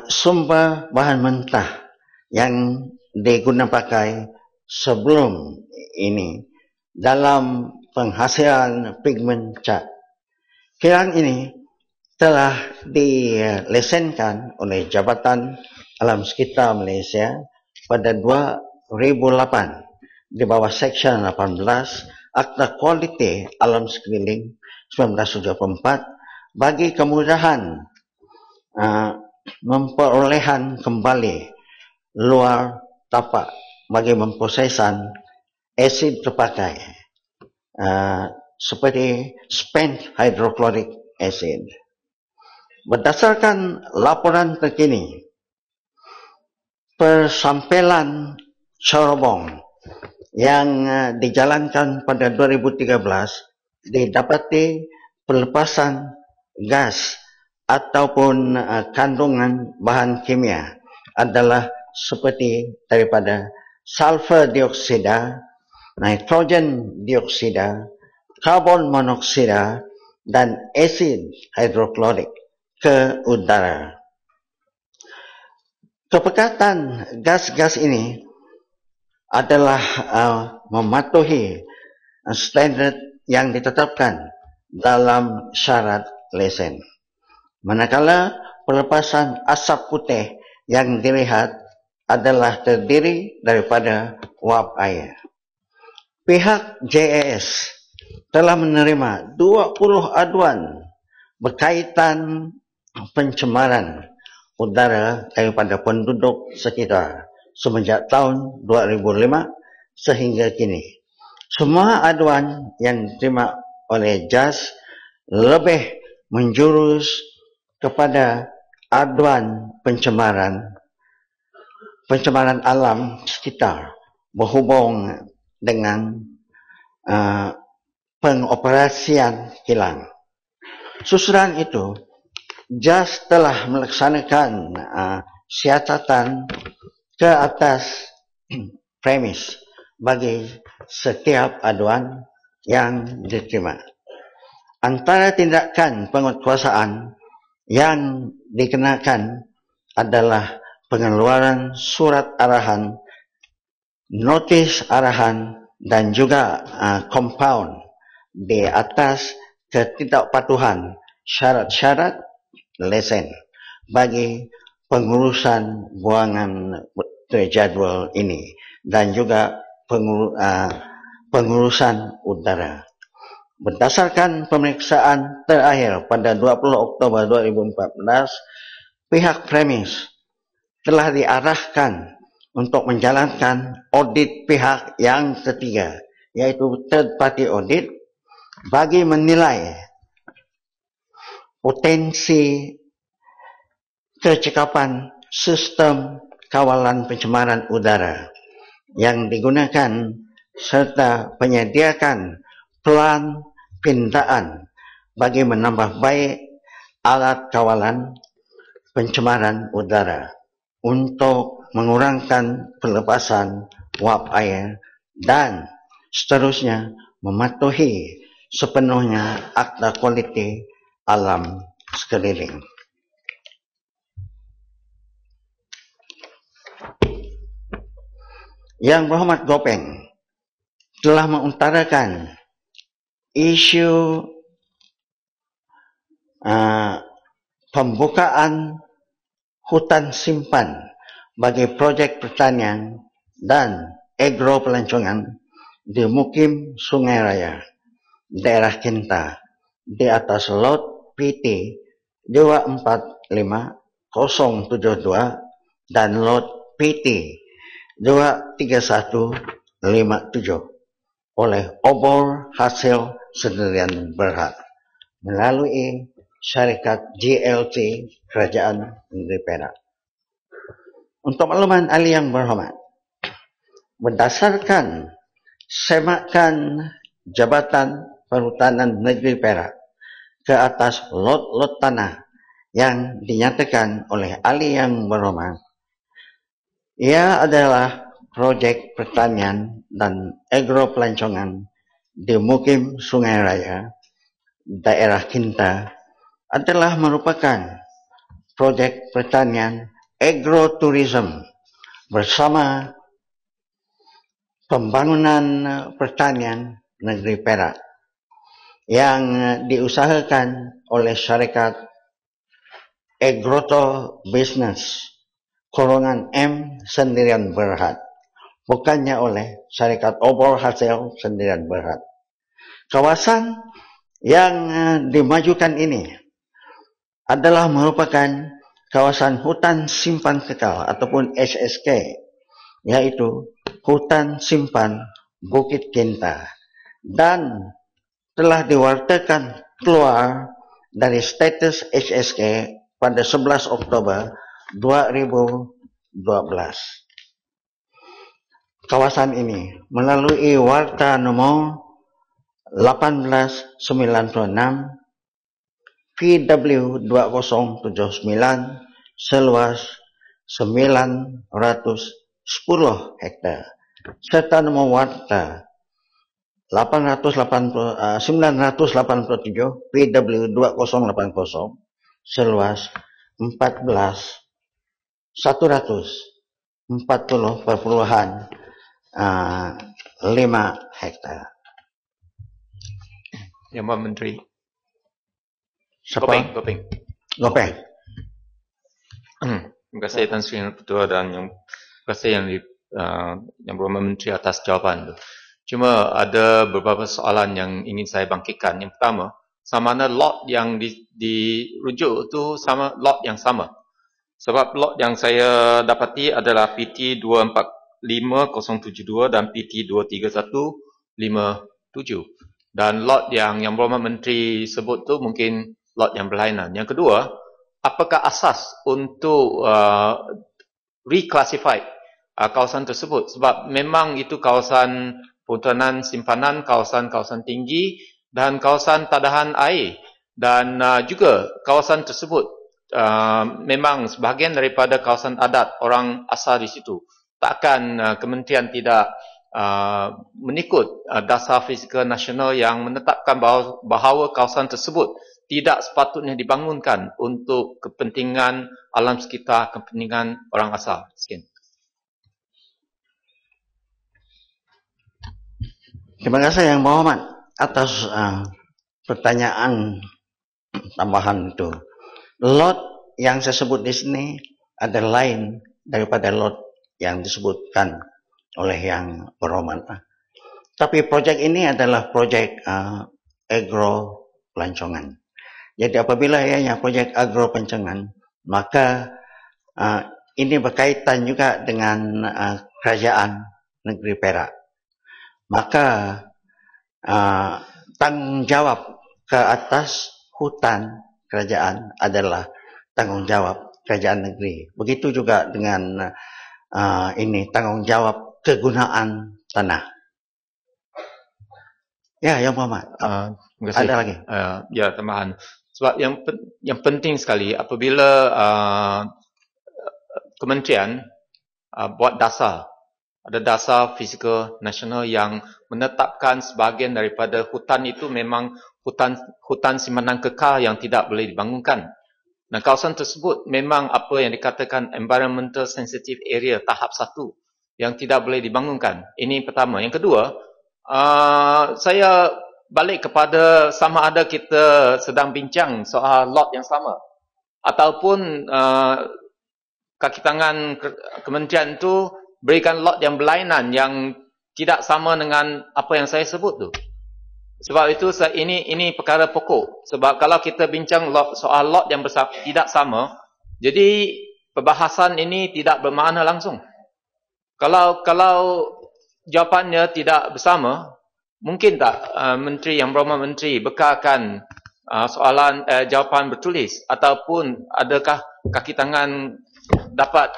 sumber bahan mentah yang digunakan pakai sebelum ini dalam penghasilan pigmen cat. Kilang ini telah dilesenkan oleh Jabatan Alam Sekitar Malaysia pada 2008 di bawah Seksyen 18 Akta Kualiti Alam Sekeliling 1974 bagi kemudahan memperolehan kembali luar tapak bagi memprosesan asid terpakai seperti spent hydrochloric acid. Berdasarkan laporan terkini, persampelan Corobong yang dijalankan pada 2013 didapati pelepasan gas ataupun kandungan bahan kimia adalah seperti daripada sulfur dioksida, nitrogen dioksida, karbon monoksida dan asid hidroklorik ke udara. Kepekatan gas-gas ini adalah mematuhi standard yang ditetapkan dalam syarat lesen. Manakala pelepasan asap putih yang dilihat adalah terdiri daripada uap air. Pihak JAS telah menerima 20 aduan berkaitan pencemaran udara daripada penduduk sekitar semenjak tahun 2005 sehingga kini. Semua aduan yang diterima oleh JAS lebih menjurus kepada aduan pencemaran alam sekitar berhubung dengan pengoperasian kilang. Susulan itu, JAS telah melaksanakan siasatan ke atas premis bagi setiap aduan yang diterima. Antara tindakan penguatkuasaan yang dikenakan adalah pengeluaran surat arahan, notis arahan dan juga compound di atas ketidakpatuhan syarat-syarat lesen bagi pengurusan buangan terjadual ini dan juga pengurusan udara. Berdasarkan pemeriksaan terakhir pada 20 Oktober 2014, pihak premis telah diarahkan untuk menjalankan audit pihak yang ketiga, yaitu third party audit, bagi menilai potensi kecekapan sistem kawalan pencemaran udara yang digunakan serta penyediakan plan pindaan bagi menambah baik alat kawalan pencemaran udara untuk mengurangkan pelepasan uap air dan seterusnya mematuhi sepenuhnya Akta Kualiti Alam Sekeliling. Yang Berhormat Gopeng telah mengutarakan isu pembukaan hutan simpan bagi projek pertanian dan agropelancongan di Mukim Sungai Raya, daerah Kinta, di atas lot PT 245072 dan lot PT 23157 oleh Obor Hasil Sendirian Berhad melalui syarikat GLT Kerajaan Negeri Perak. Untuk makluman ahli yang berhormat, berdasarkan semakan Jabatan Perhutanan Negeri Perak ke atas lot-lot tanah yang dinyatakan oleh ahli yang berhormat, ia adalah projek pertanian dan agropelancongan di Mukim Sungai Raya, daerah Kinta, adalah merupakan projek pertanian agroturism bersama pembangunan pertanian negeri Perak yang diusahakan oleh syarikat Agroto Business _M Sendirian Berhad, bukannya oleh syarikat Obor Hasil Sendirian Berhad. Kawasan yang dimajukan ini adalah merupakan kawasan hutan simpan kekal ataupun HSK, yaitu hutan simpan Bukit Kinta, dan telah diwartakan keluar dari status HSK pada 11 Oktober 2012. Kawasan ini melalui warta nomor 1896 PW 2079 seluas 910 hektar serta nomor warta 987 PW 2080 seluas 140,5 hektar. Yang Muhammad Menteri. Siapa? Gopeng. Terima kasih Tan Sri Yang Ketua dan terima kasih yang Muhammad Menteri atas jawapan itu. Cuma ada beberapa soalan yang ingin saya bangkitkan. Yang pertama, sama mana lot yang dirujuk itu sama lot yang sama. Sebab lot yang saya dapati adalah PT 245072 dan PT 231157. Dan lot yang Muhammad Menteri sebut tu mungkin lot yang berlainan. Yang kedua, apakah asas untuk reclassify kawasan tersebut? Sebab memang itu kawasan perhutanan simpanan, kawasan-kawasan tinggi dan kawasan tadahan air. Dan juga kawasan tersebut memang sebahagian daripada kawasan adat orang asal di situ. Takkan kementerian tidak mengikut dasar fizikal nasional yang menetapkan bahawa kawasan tersebut tidak sepatutnya dibangunkan untuk kepentingan alam sekitar, kepentingan orang asal. Sekian. Terima kasih Yang Muhammad atas pertanyaan tambahan itu. Lot yang saya sebut di sini ada lain daripada lot yang disebutkan oleh Yang Berhormat. Tapi projek ini adalah projek agro pelancongan. Jadi apabila ianya projek agro pelancongan, maka ini berkaitan juga dengan kerajaan negeri Perak. Maka tanggungjawab ke atas hutan kerajaan adalah tanggungjawab kerajaan negeri. Begitu juga dengan ini tanggungjawab kegunaan tanah. Ya, Yang Muhammad. Terima kasih. Ada lagi? Ya, tambahan. Sebab yang penting sekali apabila kementerian buat dasar, ada dasar fizikal nasional yang menetapkan sebahagian daripada hutan itu memang hutan simpanan kekal yang tidak boleh dibangunkan. Dan kawasan tersebut memang apa yang dikatakan environmental sensitive area tahap 1 yang tidak boleh dibangunkan. Ini pertama. Yang kedua, saya balik kepada sama ada kita sedang bincang soal lot yang sama ataupun kaki tangan kementerian itu berikan lot yang berlainan yang tidak sama dengan apa yang saya sebut tu. Sebab itu ini perkara pokok. Sebab kalau kita bincang soal lot yang tidak sama, jadi perbahasan ini tidak bermakna langsung. Kalau jawapannya tidak bersama, mungkin tak Menteri Yang Berhormat Menteri bekalkan jawapan bertulis ataupun adakah kaki tangan dapat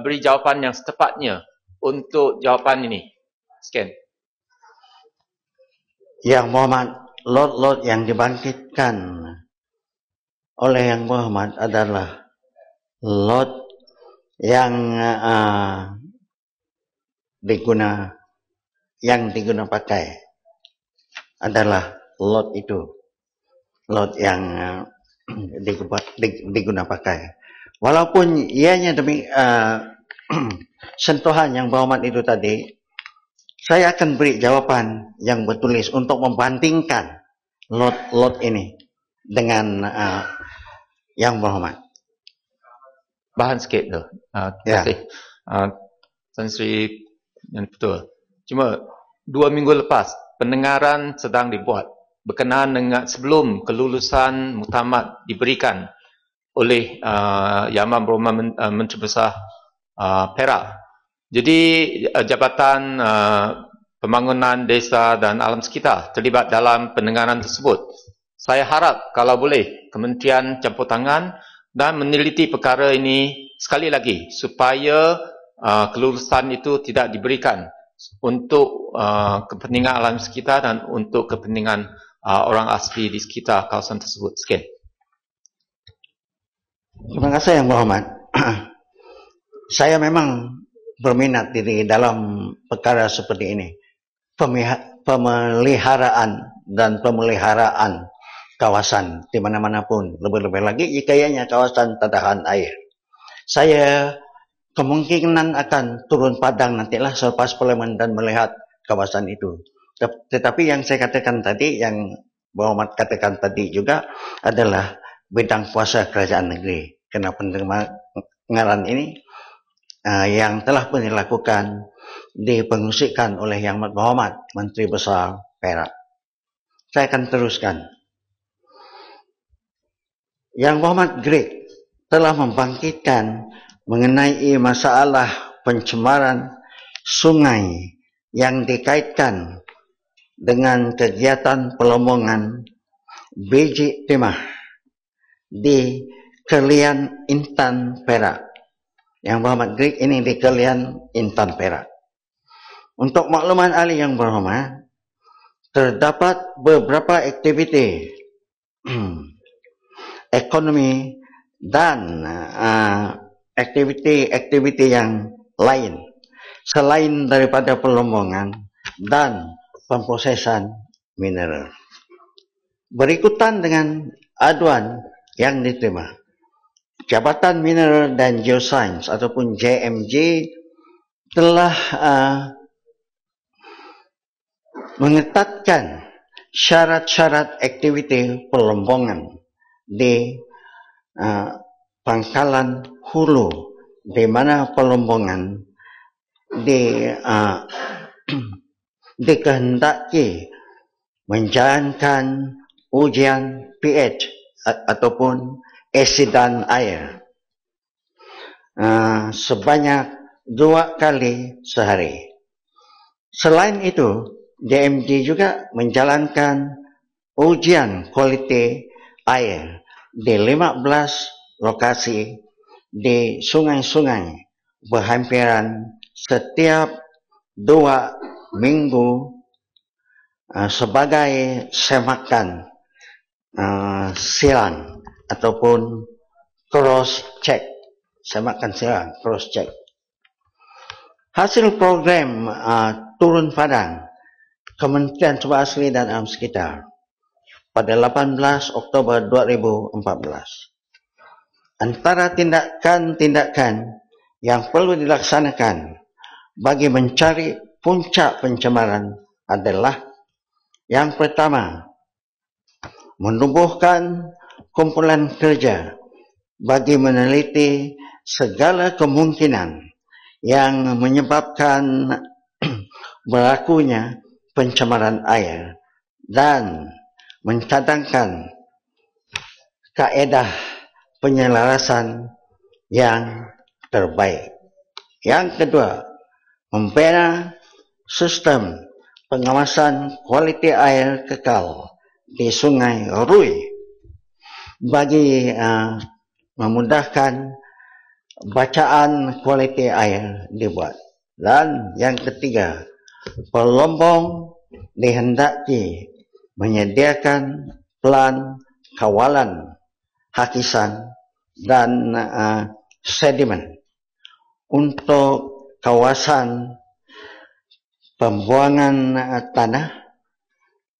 beri jawapan yang setepatnya untuk jawapan ini. Sekian. Yang Muhammad, lot yang dibangkitkan oleh Yang Muhammad adalah lot yang diguna pakai adalah lot itu, lot yang diguna pakai. Walaupun ianya demi sentuhan Yang Berhormat itu tadi, saya akan beri jawapan yang bertulis untuk membandingkan lot ini dengan Yang Berhormat. Bahan sikit tu. Terima kasih. Tan Sri yang betul. Cuma 2 minggu lepas pendengaran sedang dibuat berkenaan dengan sebelum kelulusan muktamad diberikan oleh Yang Amat Berhormat Menteri Besar Perak. Jadi Jabatan Pembangunan Desa dan Alam Sekitar terlibat dalam pendengaran tersebut. Saya harap kalau boleh Kementerian campur tangan dan meneliti perkara ini sekali lagi supaya kelulusan itu tidak diberikan untuk kepentingan alam sekitar dan untuk kepentingan orang asli di sekitar kawasan tersebut. Sekian. Terima kasih Yang Berhormat. Saya memang berminat di dalam perkara seperti ini. Pemeliharaan dan pemeliharaan kawasan di mana-mana pun. Lebih-lebih lagi jika ianya kawasan tadahan air. Saya kemungkinan akan turun padang nantilah selepas parlimen dan melihat kawasan itu. Tetapi yang saya katakan tadi, yang Berhormat katakan tadi juga adalah bidang kuasa kerajaan negeri. Kerana pendengaran ini yang telah pun dilakukan dipengusikan oleh Yang Amat Berhormat Menteri Besar Perak. Saya akan teruskan. Yang Berhormat Greg telah membangkitkan mengenai masalah pencemaran sungai yang dikaitkan dengan kegiatan pelombongan biji timah di Kelian Intan Perak. Yang Berhormat Greg ini di Kelian Intan Perak. Untuk makluman ahli Yang Berhormat, terdapat beberapa aktiviti ekonomi dan aktiviti-aktiviti yang lain selain daripada pelombongan dan pemprosesan mineral. Berikutan dengan aduan yang diterima, Jabatan Mineral dan Geosains ataupun JMG telah mengetatkan syarat-syarat aktiviti pelombongan di Pangkalan Hulu, di mana pelombongan dikehendaki menjalankan ujian pH ataupun asidan air sebanyak 2 kali sehari. Selain itu, JMG juga menjalankan ujian kualiti air di 15 lokasi di sungai-sungai berhampiran setiap 2 minggu sebagai semakan silang ataupun cross check. Semakan silang, cross check. Hasil program turun padang Kementerian Sumber Asli dan Alam Sekitar pada 18 Oktober 2014. Antara tindakan-tindakan yang perlu dilaksanakan bagi mencari puncak pencemaran adalah yang pertama, menubuhkan kumpulan kerja bagi meneliti segala kemungkinan yang menyebabkan berlakunya pencemaran air dan mencadangkan kaedah penyelarasan yang terbaik. Yang kedua, membina sistem pengawasan kualiti air kekal di Sungai Rui bagi memudahkan bacaan kualiti air dibuat. Dan yang ketiga, pelombong dihendaki menyediakan plan kawalan hakisan dan sedimen untuk kawasan pembuangan tanah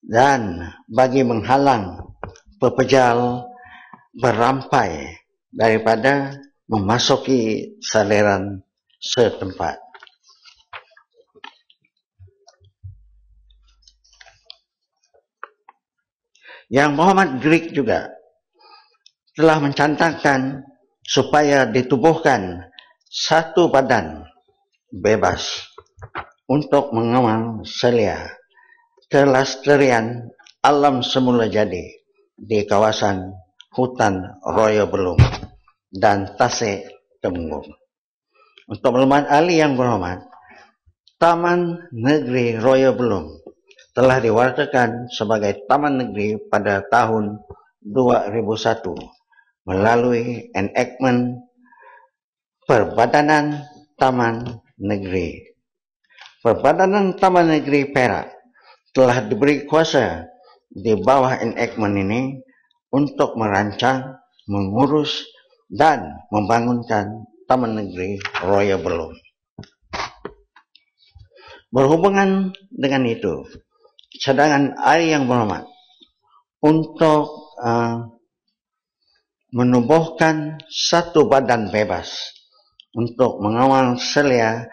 dan bagi menghalang pepejal berampai daripada memasuki saliran setempat. Yang Berhormat Greg juga telah mencantangkan supaya ditubuhkan satu badan bebas untuk mengawal selia kelestarian alam semula jadi di kawasan hutan Royo Belum dan Tasik Temenggung. Untuk maklumat ahli yang berhormat, Taman Negeri Royo Belum telah diwartakan sebagai Taman Negeri pada tahun 2001 melalui enactment Perbadanan Taman Negeri. Perbadanan Taman Negeri Perak telah diberi kuasa di bawah enactment ini untuk merancang, mengurus, dan membangunkan Taman Negeri Royo Belum. Berhubungan dengan itu, cadangan ahli yang berhormat untuk menubuhkan satu badan bebas untuk mengawal selia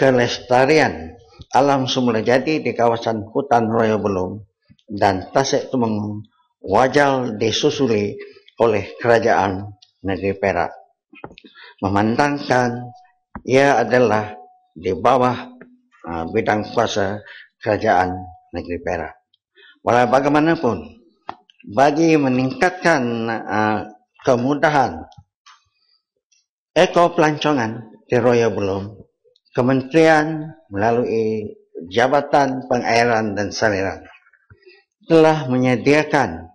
kelestarian alam semula jadi di kawasan hutan Royo Belum dan Tasik Temenggung wajar disusuli oleh Kerajaan Negeri Perak, memandangkan ia adalah di bawah bidang kuasa Kerajaan Negeri Perak. Walau bagaimanapun, bagi meningkatkan kemudahan ekopelancongan di Royo Belum, Kementerian melalui Jabatan Pengairan dan Saliran telah menyediakan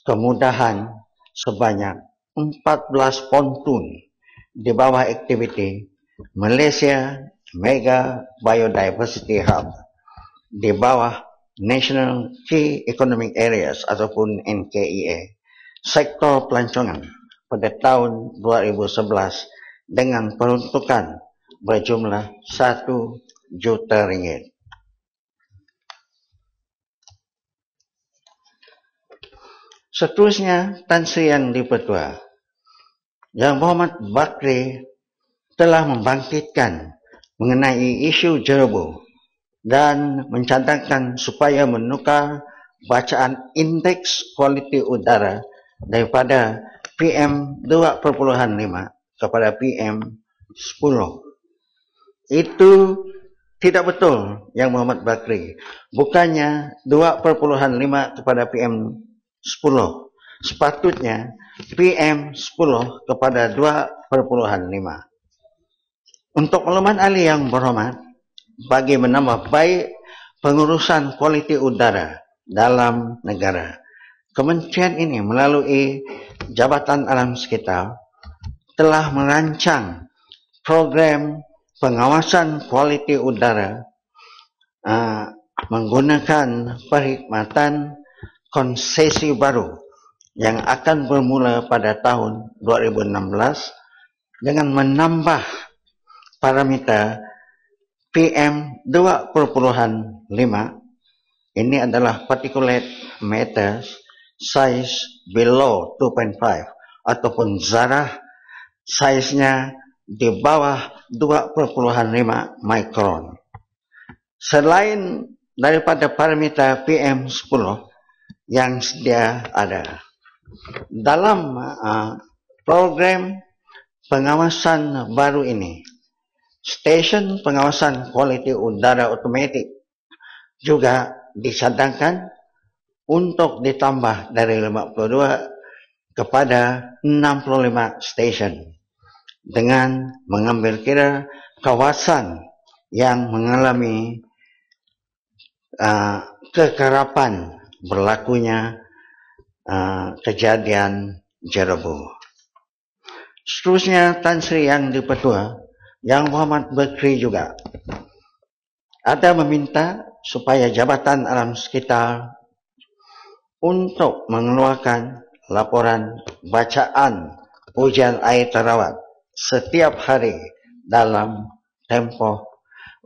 kemudahan sebanyak 14 pontun di bawah aktiviti Malaysia Mega Biodiversity Hub di bawah National Key Economic Areas ataupun NKEA sektor pelancongan pada tahun 2011 dengan peruntukan berjumlah 1 juta ringgit. Seterusnya, Tan Sri Yang Dipertua, Yang Berhormat Bakri telah membangkitkan mengenai isu jeroboh dan mencadangkan supaya menukar bacaan indeks kualiti udara daripada PM 2.5 kepada PM 10. Itu tidak betul, Yang Berhormat Bakri. Bukannya 2.5 kepada PM 10. Sepatutnya PM 10 kepada 2.5. Untuk makluman ahli yang berhormat, bagi menambah baik pengurusan kualiti udara dalam negara, Kementerian ini melalui Jabatan Alam Sekitar telah merancang program pengawasan kualiti udara menggunakan perkhidmatan konsesi baru yang akan bermula pada tahun 2016 dengan menambah parameter PM 2.5. Ini adalah particulate matter size below 2.5 ataupun zarah size-nya di bawah 2.5 mikron. Selain daripada parameter PM 10 yang sedia ada. Dalam program pengawasan baru ini, stesen pengawasan kualiti udara otomatik juga disadangkan untuk ditambah dari 52 kepada 65 stesen dengan mengambil kira kawasan yang mengalami kekerapan berlakunya kejadian jeroboh. Seterusnya, Tan Sri Yang Dipertua, Yang Berhormat Bakri juga ada meminta supaya Jabatan Alam Sekitar untuk mengeluarkan laporan bacaan ujian air terawat setiap hari dalam tempoh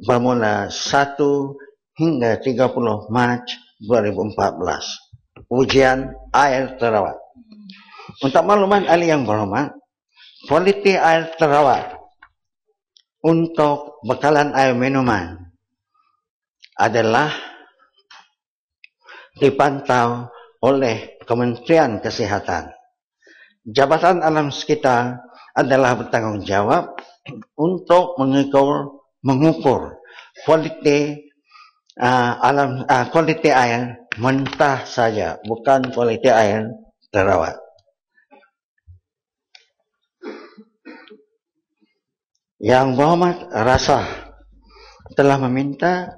bermula 1 hingga 30 Mac 2014. Ujian air terawat. Untuk makluman ahli yang berhormat, kualiti air terawat untuk bekalan air minuman adalah dipantau oleh Kementerian Kesihatan. Jabatan Alam Sekitar adalah bertanggungjawab untuk mengukur kualiti kualiti air mentah saja, bukan kualiti air terawat. Yang Muhammad rasa telah meminta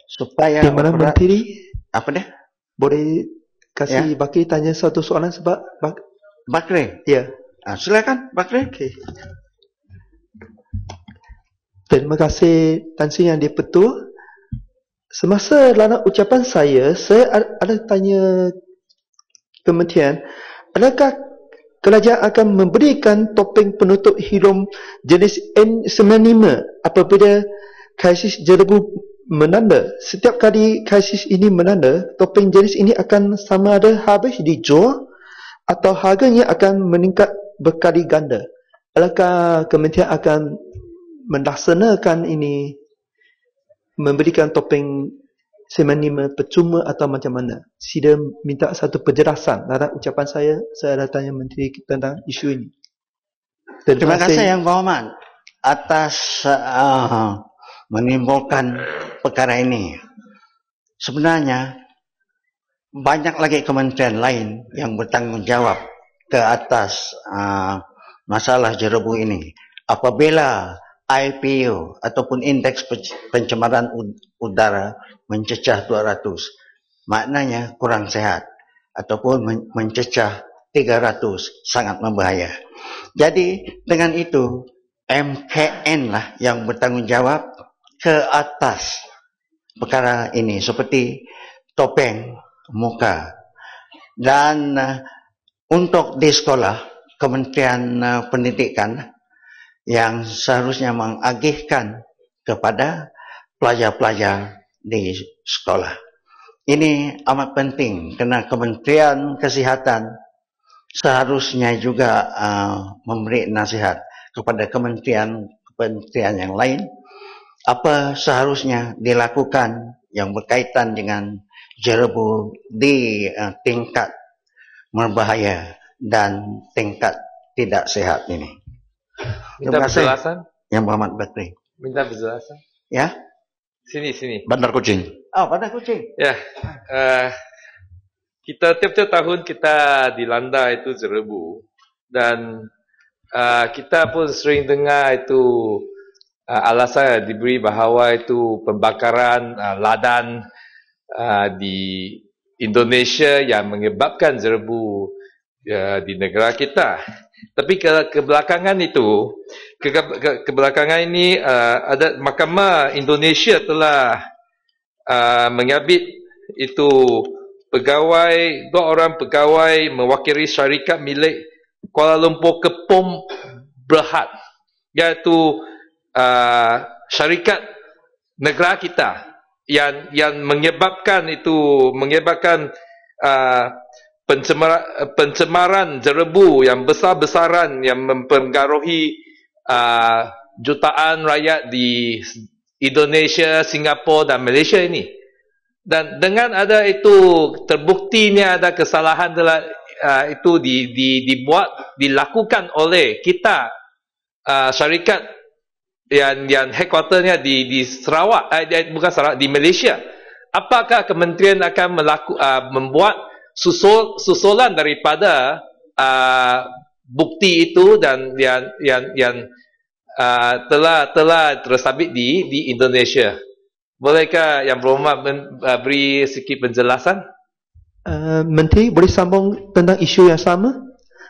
supaya Yang mana Menteri? Apa dia? Boleh kasih Bakri tanya satu soalan sebab Bakri? Ya. Silakan Bakri. Okey. Terima kasih Tan Sri Yang Di-Pertua. Semasa dalam ucapan saya ada tanya Kementerian, adakah kerajaan akan memberikan topeng penutup hidung jenis N95 apabila krisis jerebu melanda? Setiap kali krisis ini melanda, topeng jenis ini akan sama ada habis dijual atau harganya akan meningkat berkali ganda. Adakah Kementerian akan melaksanakan ini, memberikan topeng N95 percuma atau macam mana? Sila minta satu penjelasan. Dalam ucapan saya ada tanya Menteri tentang isu ini. Terima kasih Yang Berhormat atas menimbulkan perkara ini. Sebenarnya banyak lagi kementerian lain yang bertanggungjawab ke atas masalah jerebu ini. Apabila IPU ataupun indeks pencemaran udara mencecah 200, maknanya kurang sehat, ataupun mencecah 300 sangat membahaya. Jadi dengan itu MKN lah yang bertanggungjawab ke atas perkara ini, seperti topeng muka. Dan untuk di sekolah, Kementerian Pendidikan yang seharusnya mengagihkan kepada pelajar-pelajar di sekolah. Ini amat penting kerana Kementerian Kesihatan seharusnya juga memberi nasihat kepada kementerian yang lain apa seharusnya dilakukan yang berkaitan dengan jerebu di tingkat berbahaya dan tingkat tidak sehat ini. Minta penjelasan? Yang Muhammad Bakri. Minta penjelasan? Ya. Sini. Bandar Kucing. Bandar Kucing. Ya. Kita tiap-tiap tahun kita dilanda itu jerebu. Dan kita pun sering dengar itu alasan diberi bahawa itu pembakaran ladang di Indonesia yang menyebabkan jerebu di negara kita. Tapi kebelakangan itu, kebelakangan ini ada Mahkamah Indonesia telah mengebit itu dua orang pegawai mewakili syarikat milik Kuala Lumpur Kepom Berhad, iaitu syarikat negara kita yang menyebabkan pencemaran jerebu yang besar-besaran yang mempengaruhi jutaan rakyat di Indonesia, Singapura dan Malaysia ini. Dan dengan ada itu terbuktinya ada kesalahan itu dilakukan oleh kita syarikat yang headquarternya di Sarawak, bukan Sarawak, di Malaysia. Apakah kementerian akan membuat susulan daripada bukti itu dan yang telah tersabit di Indonesia? Bolehkah Yang Berhormat beri sikit penjelasan? Menteri boleh sambung tentang isu yang sama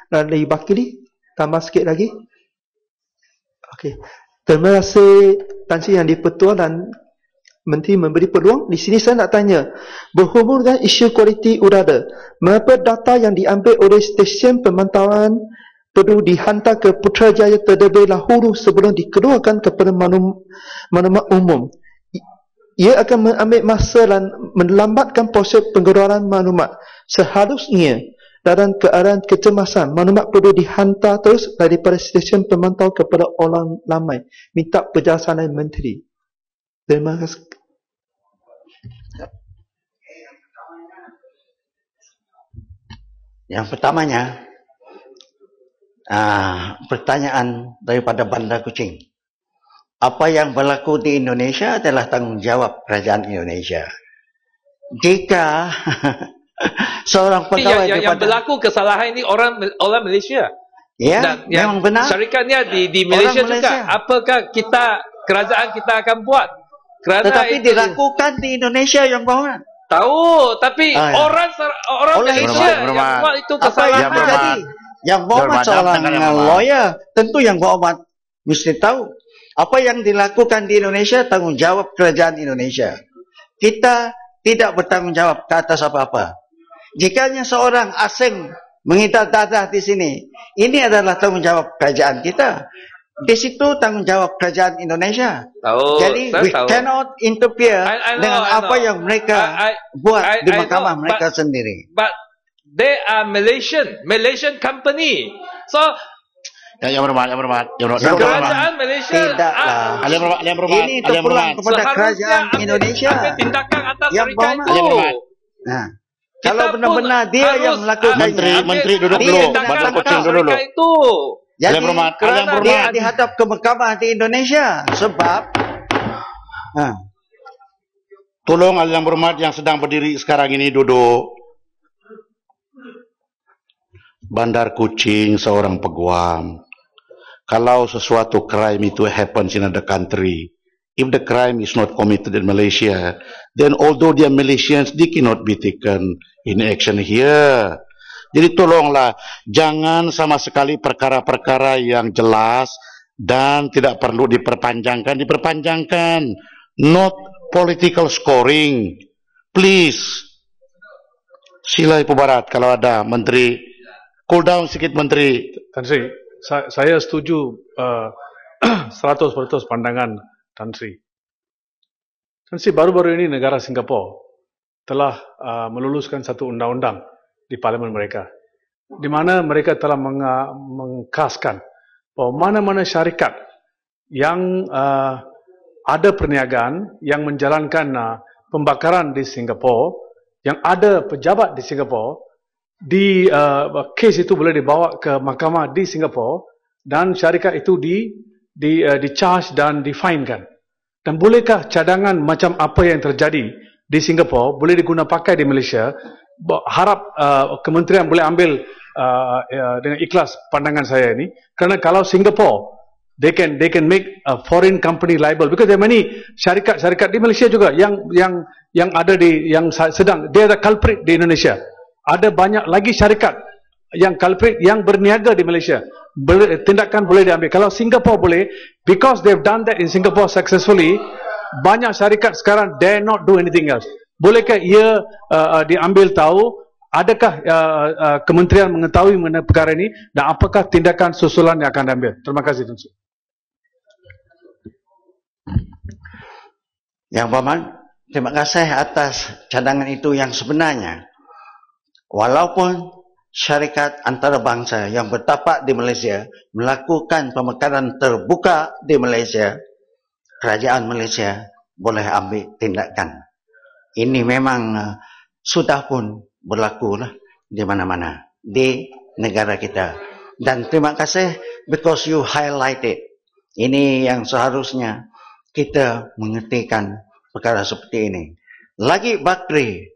dari Bakri, tambah sikit lagi. Okey. Terima kasih Tan Sri Yang Di-Pertua dan Menteri memberi peluang. Di sini saya nak tanya, berhubung dengan isu kualiti udara, mengapa data yang diambil oleh stesen pemantauan perlu dihantar ke Putrajaya terlebih dahulu sebelum dikeluarkan kepada maklumat umum? Ia akan mengambil masa dan melambatkan proses pengeluaran maklumat. Seharusnya dalam keadaan kecemasan, maklumat perlu dihantar terus daripada stesen pemantau kepada orang ramai. Minta penjelasan dari Menteri. Terima kasih. Yang pertamanya, pertanyaan daripada Bandar Kucing. apa yang berlaku di Indonesia adalah tanggungjawab kerajaan Indonesia. Jika seorang pegawai yang berlaku kesalahan ini orang Malaysia. Ya, Dan memang benar. Syarikatnya di Malaysia Orang juga. Malaysia. Apakah kerajaan kita akan buat? Kerana Tetapi itu, dilakukan di Indonesia yang Berhormat. tahu, tapi orang Oleh Malaysia itu, yang buat itu Apa yang kesalahan. terjadi? Yang Berhormat seorang lawyer, tentu yang Berhormat mesti tahu apa yang dilakukan di Indonesia, tanggungjawab kerajaan Indonesia. Kita tidak bertanggung jawab ke atas apa-apa. Jikanya seorang asing menghidap dadah di sini, ini adalah tanggungjawab kerajaan kita. Di situ tanggungjawab kerajaan Indonesia. Tahu, Jadi saya we tahu. cannot interfere I know, dengan I apa know. yang mereka I buat di know, mahkamah mereka but- sendiri. But they are Malaysian company. So Yang Berhormat. kerajaan Malaysia Tidaklah. Yang Berhormat. Ini terpulang kepada kerajaan Indonesia. ambil tindakan atas Yang syarikat Berhormat. itu. Nah, Kita kalau pun benar-benar dia harus yang melakukannya, Menteri duduk Dia dulu. tindakan Badan atas kucing dulu. syarikat itu. jadi Yang Berhormat. kerana Yang Berhormat. dia dihadap ke mahkamah di Indonesia sebab Tolong Yang Berhormat yang sedang berdiri sekarang ini duduk. Bandar Kuching seorang peguam. Kalau sesuatu crime itu happens in another country, if the crime is not committed in Malaysia, then although they are Malaysians, they cannot be taken in action here. Jadi tolonglah, jangan sama sekali perkara-perkara yang jelas dan tidak perlu diperpanjangkan. Not political scoring. Please. Sila Ibu Barat, kalau ada Menteri, cool down sikit Menteri. Tan Sri, saya setuju 100% pandangan Tan Sri. Tan Sri, baru-baru ini negara Singapura telah meluluskan satu undang-undang di parlimen mereka, di mana mereka telah mengkaskan bahawa mana-mana syarikat yang ada perniagaan yang menjalankan pembakaran di Singapura, yang ada pejabat di Singapura, di kes itu boleh dibawa ke mahkamah di Singapura dan syarikat itu di charge dan di fine kan. Dan bolehkah cadangan macam apa yang terjadi di Singapura boleh diguna pakai di Malaysia? Harap kementerian boleh ambil dengan ikhlas pandangan saya ini, kerana kalau Singapura they can make a foreign company liable, because there are many syarikat di Malaysia juga yang ada yang sedang dia ada culprit di Indonesia. Ada banyak lagi syarikat yang culprit yang berniaga di Malaysia. Tindakan boleh diambil. Kalau Singapore boleh, because they've done that in Singapore successfully, banyak syarikat sekarang dare not do anything else. Bolehkah ia diambil tahu? Adakah kementerian mengetahui mengenai perkara ini dan apakah tindakan susulan yang akan diambil? Terima kasih, Tuan Sri. Yang Berhormat, terima kasih atas cadangan itu yang sebenarnya. Walaupun syarikat antarabangsa yang bertapak di Malaysia melakukan pemekaran terbuka di Malaysia, kerajaan Malaysia boleh ambil tindakan. Ini memang sudah pun berlaku lah di mana-mana di negara kita. Dan terima kasih because you highlighted. Ini yang seharusnya kita mengertikan perkara seperti ini. Lagi Bakri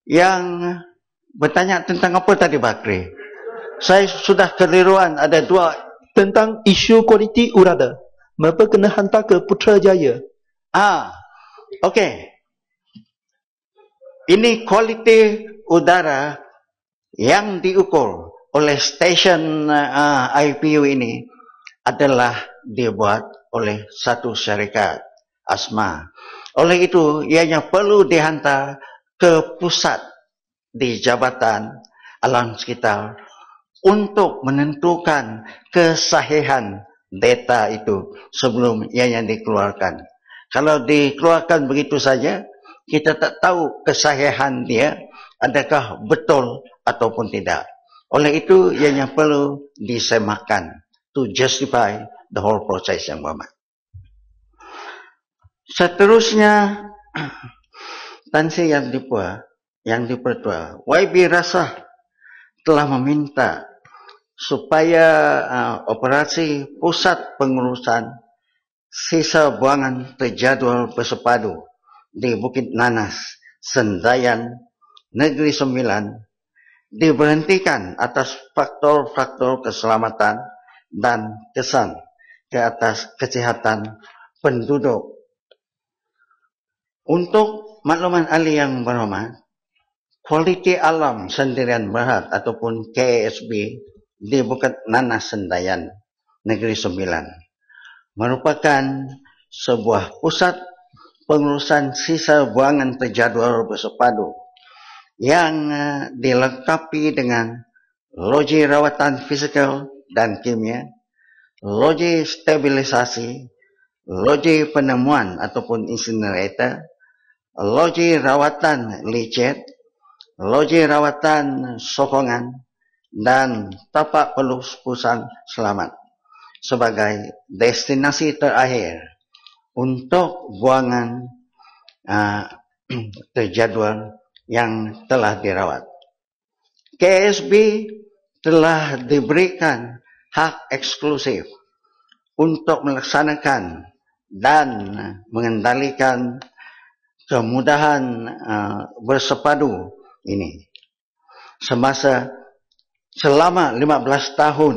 yang bertanya tentang apa tadi Bakri? Saya sudah keliruan, ada dua. Tentang isu kualiti udara. Mengapa kena hantar ke Putrajaya? Okey. Ini kualiti udara yang diukur oleh stesen IPU ini adalah dibuat oleh satu syarikat asma. Oleh itu, ianya perlu dihantar ke pusat di Jabatan Alam Sekitar untuk menentukan kesahihan data itu sebelum ianya dikeluarkan. Kalau dikeluarkan begitu saja, kita tak tahu kesahihan dia adakah betul ataupun tidak. Oleh itu, ianya perlu disemakkan to justify the whole process yang Berhormat. Seterusnya, Tan Sri yang dipertua, YB Rasah telah meminta supaya operasi pusat pengurusan sisa buangan terjadual bersepadu di Bukit Nanas, Sendayan, Negeri Sembilan diberhentikan atas faktor-faktor keselamatan dan kesan ke atas kesihatan penduduk. Untuk makluman ahli yang berhormat, Kualiti Alam Sendirian Berhad ataupun KASB di Bukit Nanas, Sendayan, Negeri Sembilan merupakan sebuah pusat pengurusan sisa buangan terjadual bersepadu yang dilengkapi dengan loji rawatan fisikal dan kimia, loji stabilisasi, loji penemuan ataupun incinerator, loji rawatan licet, loji rawatan sokongan, dan tapak pelupusan selamat sebagai destinasi terakhir untuk buangan terjadual yang telah dirawat. KASB telah diberikan hak eksklusif untuk melaksanakan dan mengendalikan kemudahan bersepadu ini selama 15 tahun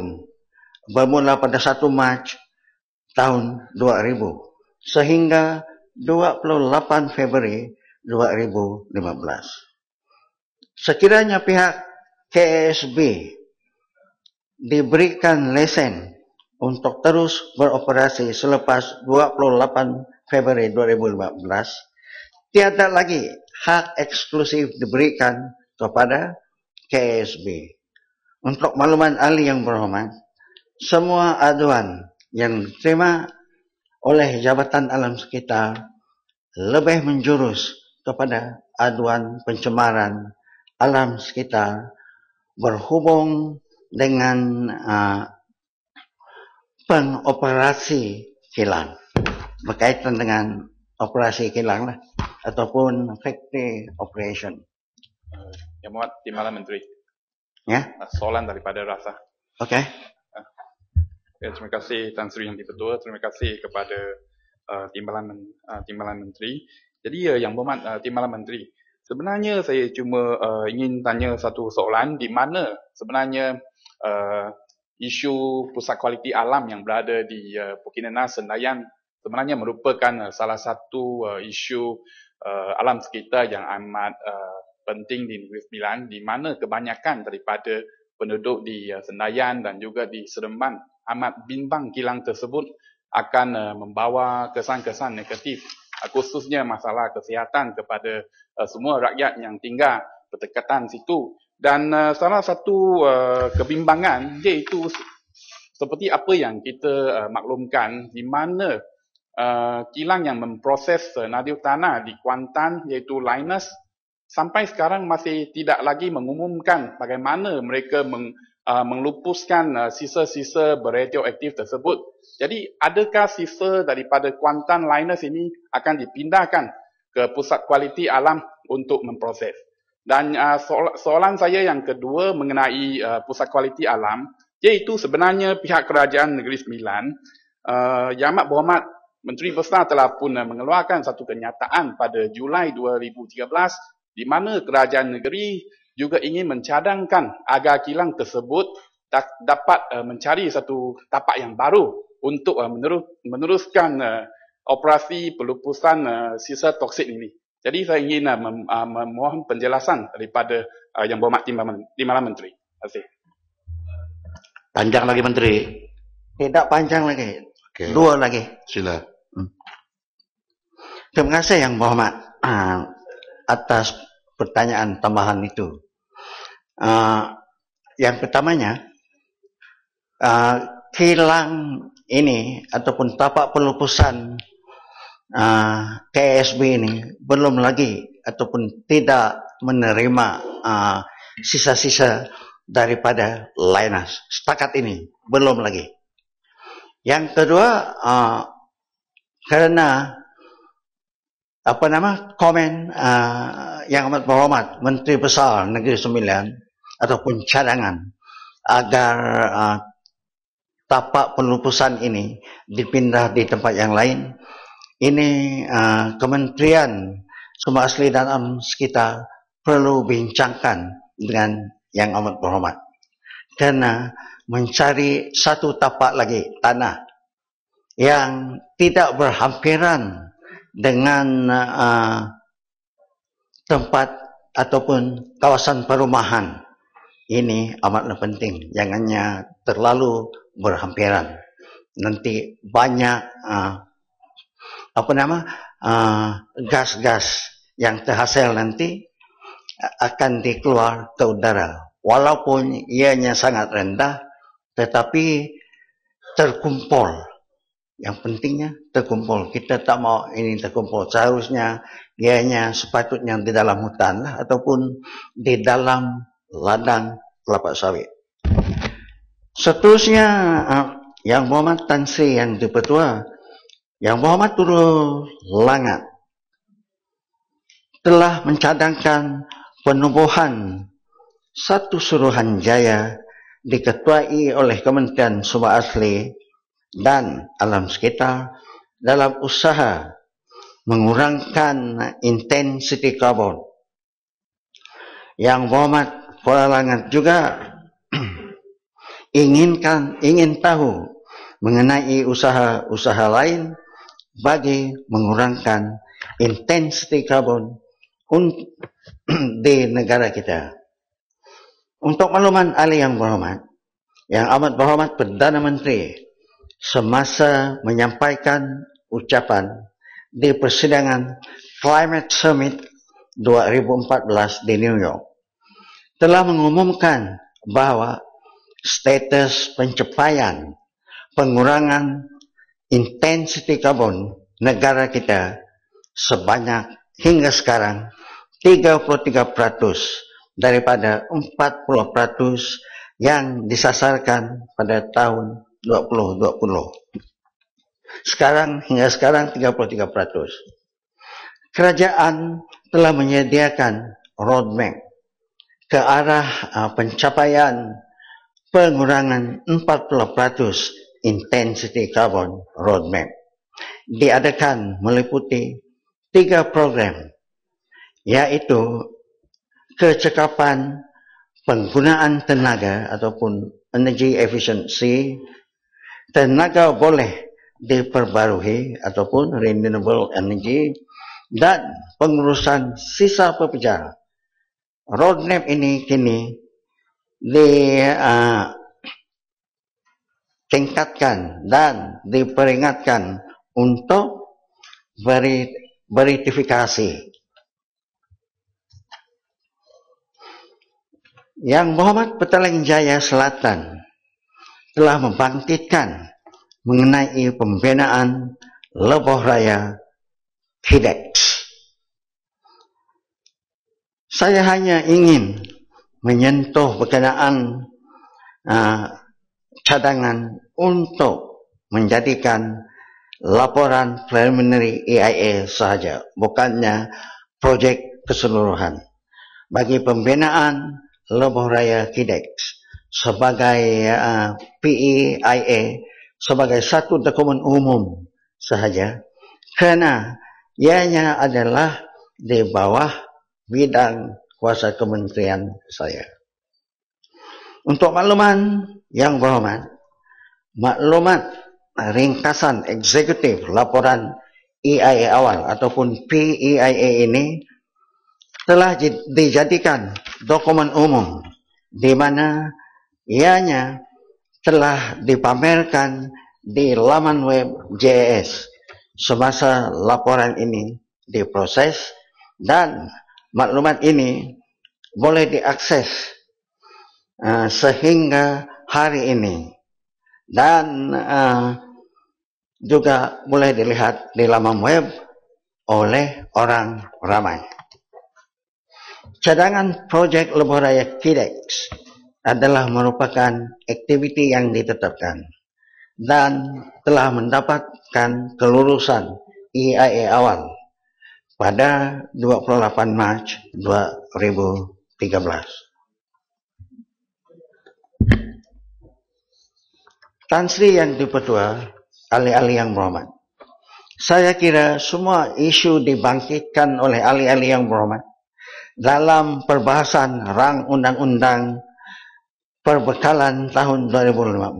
bermula pada 1 Mac tahun 2000 sehingga 28 Februari 2015. Sekiranya pihak KASB diberikan lesen untuk terus beroperasi selepas 28 Februari 2015, tiada lagi hak eksklusif diberikan kepada KASB. Untuk makluman ahli yang berhormat, semua aduan yang diterima oleh Jabatan Alam Sekitar lebih menjurus kepada aduan pencemaran alam sekitar berhubung dengan pengoperasi kilang, berkaitan dengan operasi kilang lah, ataupun factory operation. Yang Muhammad Timbalan Menteri. Ya. Soalan daripada Rasa. Okey. Ya, terima kasih Tan Sri Yang Di-Pertua. Terima kasih kepada Timbalan Menteri. Jadi Yang Berhormat Timbalan Menteri, sebenarnya saya cuma ingin tanya satu soalan, di mana sebenarnya isu pusat kualiti alam yang berada di Bukit Nanas, Sendayan sebenarnya merupakan salah satu isu alam sekitar yang amat penting di Negeri Sembilan, di mana kebanyakan daripada penduduk di Sendayan dan juga di Seremban amat bimbang kilang tersebut akan membawa kesan-kesan negatif, khususnya masalah kesihatan kepada semua rakyat yang tinggal berdekatan situ. Dan salah satu kebimbangan iaitu seperti apa yang kita maklumkan, di mana kilang yang memproses nadiu tanah di Kuantan iaitu Lynas sampai sekarang masih tidak lagi mengumumkan bagaimana mereka mengelupuskan sisa-sisa beradioaktif tersebut. Jadi adakah sisa daripada Kuantan Lynas ini akan dipindahkan ke pusat kualiti alam untuk memproses? Dan soalan saya yang kedua mengenai pusat kualiti alam, iaitu sebenarnya pihak Kerajaan Negeri Sembilan, Yang Amat Berhormat Menteri Besar telah pun mengeluarkan satu kenyataan pada Julai 2013 di mana kerajaan negeri juga ingin mencadangkan agar kilang tersebut dapat mencari satu tapak yang baru untuk meneruskan operasi pelupusan sisa toksik ini. Jadi saya ingin memohon penjelasan daripada Yang Berhormat Timbalan Menteri. Terima kasih. Panjang lagi Menteri? Tidak panjang lagi. Okay. 2 lagi. Sila. Terima kasih Yang Berhormat atas pertanyaan tambahan itu. Yang pertamanya, kilang ini ataupun tapak pelupusan KASB ini belum lagi ataupun tidak menerima sisa-sisa daripada Lynas. Setakat ini belum lagi. Yang kedua, kerana komen Yang Amat Berhormat Menteri Besar Negeri Sembilan ataupun cadangan agar tapak pelupusan ini dipindah di tempat yang lain. Ini Kementerian Sumber Asli dan Alam Sekitar perlu bincangkan dengan yang amat berhormat, kerana mencari satu tapak lagi tanah yang tidak berhampiran dengan tempat ataupun kawasan perumahan ini amatlah penting. Jangannya terlalu berhampiran. Nanti banyak gas-gas yang terhasil nanti akan dikeluar ke udara. Walaupun ianya sangat rendah, tetapi terkumpul. Yang pentingnya terkumpul. Kita tak mau ini terkumpul. Seharusnya ianya sepatutnya di dalam hutan lah, ataupun di dalam ladang kelapa sawit. Seterusnya, Yang Berhormat Tan Sri Yang Dipertua, Yang Berhormat Turut Langat telah mencadangkan penubuhan satu Suruhanjaya diketuai oleh Kementerian Sumber Asli dan Alam Sekitar dalam usaha mengurangkan intensiti karbon. Yang Berhormat Kuala Langat juga ingin tahu mengenai usaha-usaha lain bagi mengurangkan intensiti karbon di negara kita. Untuk makluman ahli yang berhormat, Yang Amat Berhormat Perdana Menteri semasa menyampaikan ucapan di persidangan Climate Summit 2014 di New York telah mengumumkan bahawa status pencapaian pengurangan intensiti karbon negara kita sebanyak hingga sekarang 33% daripada 40% yang disasarkan pada tahun 2020. Hingga sekarang 33%. Kerajaan telah menyediakan roadmap ke arah pencapaian pengurangan 40% intensity carbon roadmap. Diadakan meliputi 3 program, yaitu kecekapan penggunaan tenaga ataupun energy efficiency, tenaga boleh diperbarui ataupun renewable energy, dan pengurusan sisa pepejar. Roadmap ini kini ditingkatkan dan diperingatkan untuk verifikasi. Yang Berhormat Petaling Jaya Selatan telah membangkitkan mengenai pembinaan Lebuh Raya KIDEX. Saya hanya ingin menyentuh berkenaan cadangan untuk menjadikan laporan preliminary EIA sahaja, bukannya projek keseluruhan. Bagi pembinaan Lebuh Raya KIDEX sebagai PEIA sebagai satu dokumen umum sahaja, kerana ianya adalah di bawah bidang kuasa kementerian saya. Untuk makluman Yang Berhormat, maklumat ringkasan eksekutif laporan EIA awal ataupun PEIA ini telah dijadikan dokumen umum di mana ianya telah dipamerkan di laman web JAS semasa laporan ini diproses, dan maklumat ini boleh diakses sehingga hari ini, dan juga boleh dilihat di laman web oleh orang ramai. Cadangan projek Lebuh Raya KIDEX adalah merupakan aktiviti yang ditetapkan dan telah mendapatkan kelulusan EIA awal pada 28 Mac 2013. Tan Sri Yang Dipertua, ahli-ahli yang berhormat. Saya kira semua isu dibangkitkan oleh ahli-ahli yang berhormat dalam perbahasan rang undang-undang perbekalan tahun 2015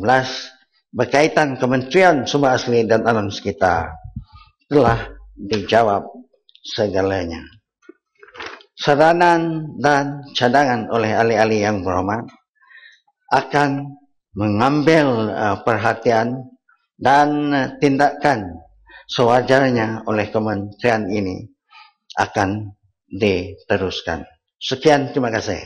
berkaitan Kementerian Sumber Asli dan Alam Sekitar telah dijawab segalanya. Saranan dan cadangan oleh ahli-ahli yang berhormat akan mengambil perhatian dan tindakan sewajarnya oleh kementerian ini akan diteruskan. Sekian, terima kasih.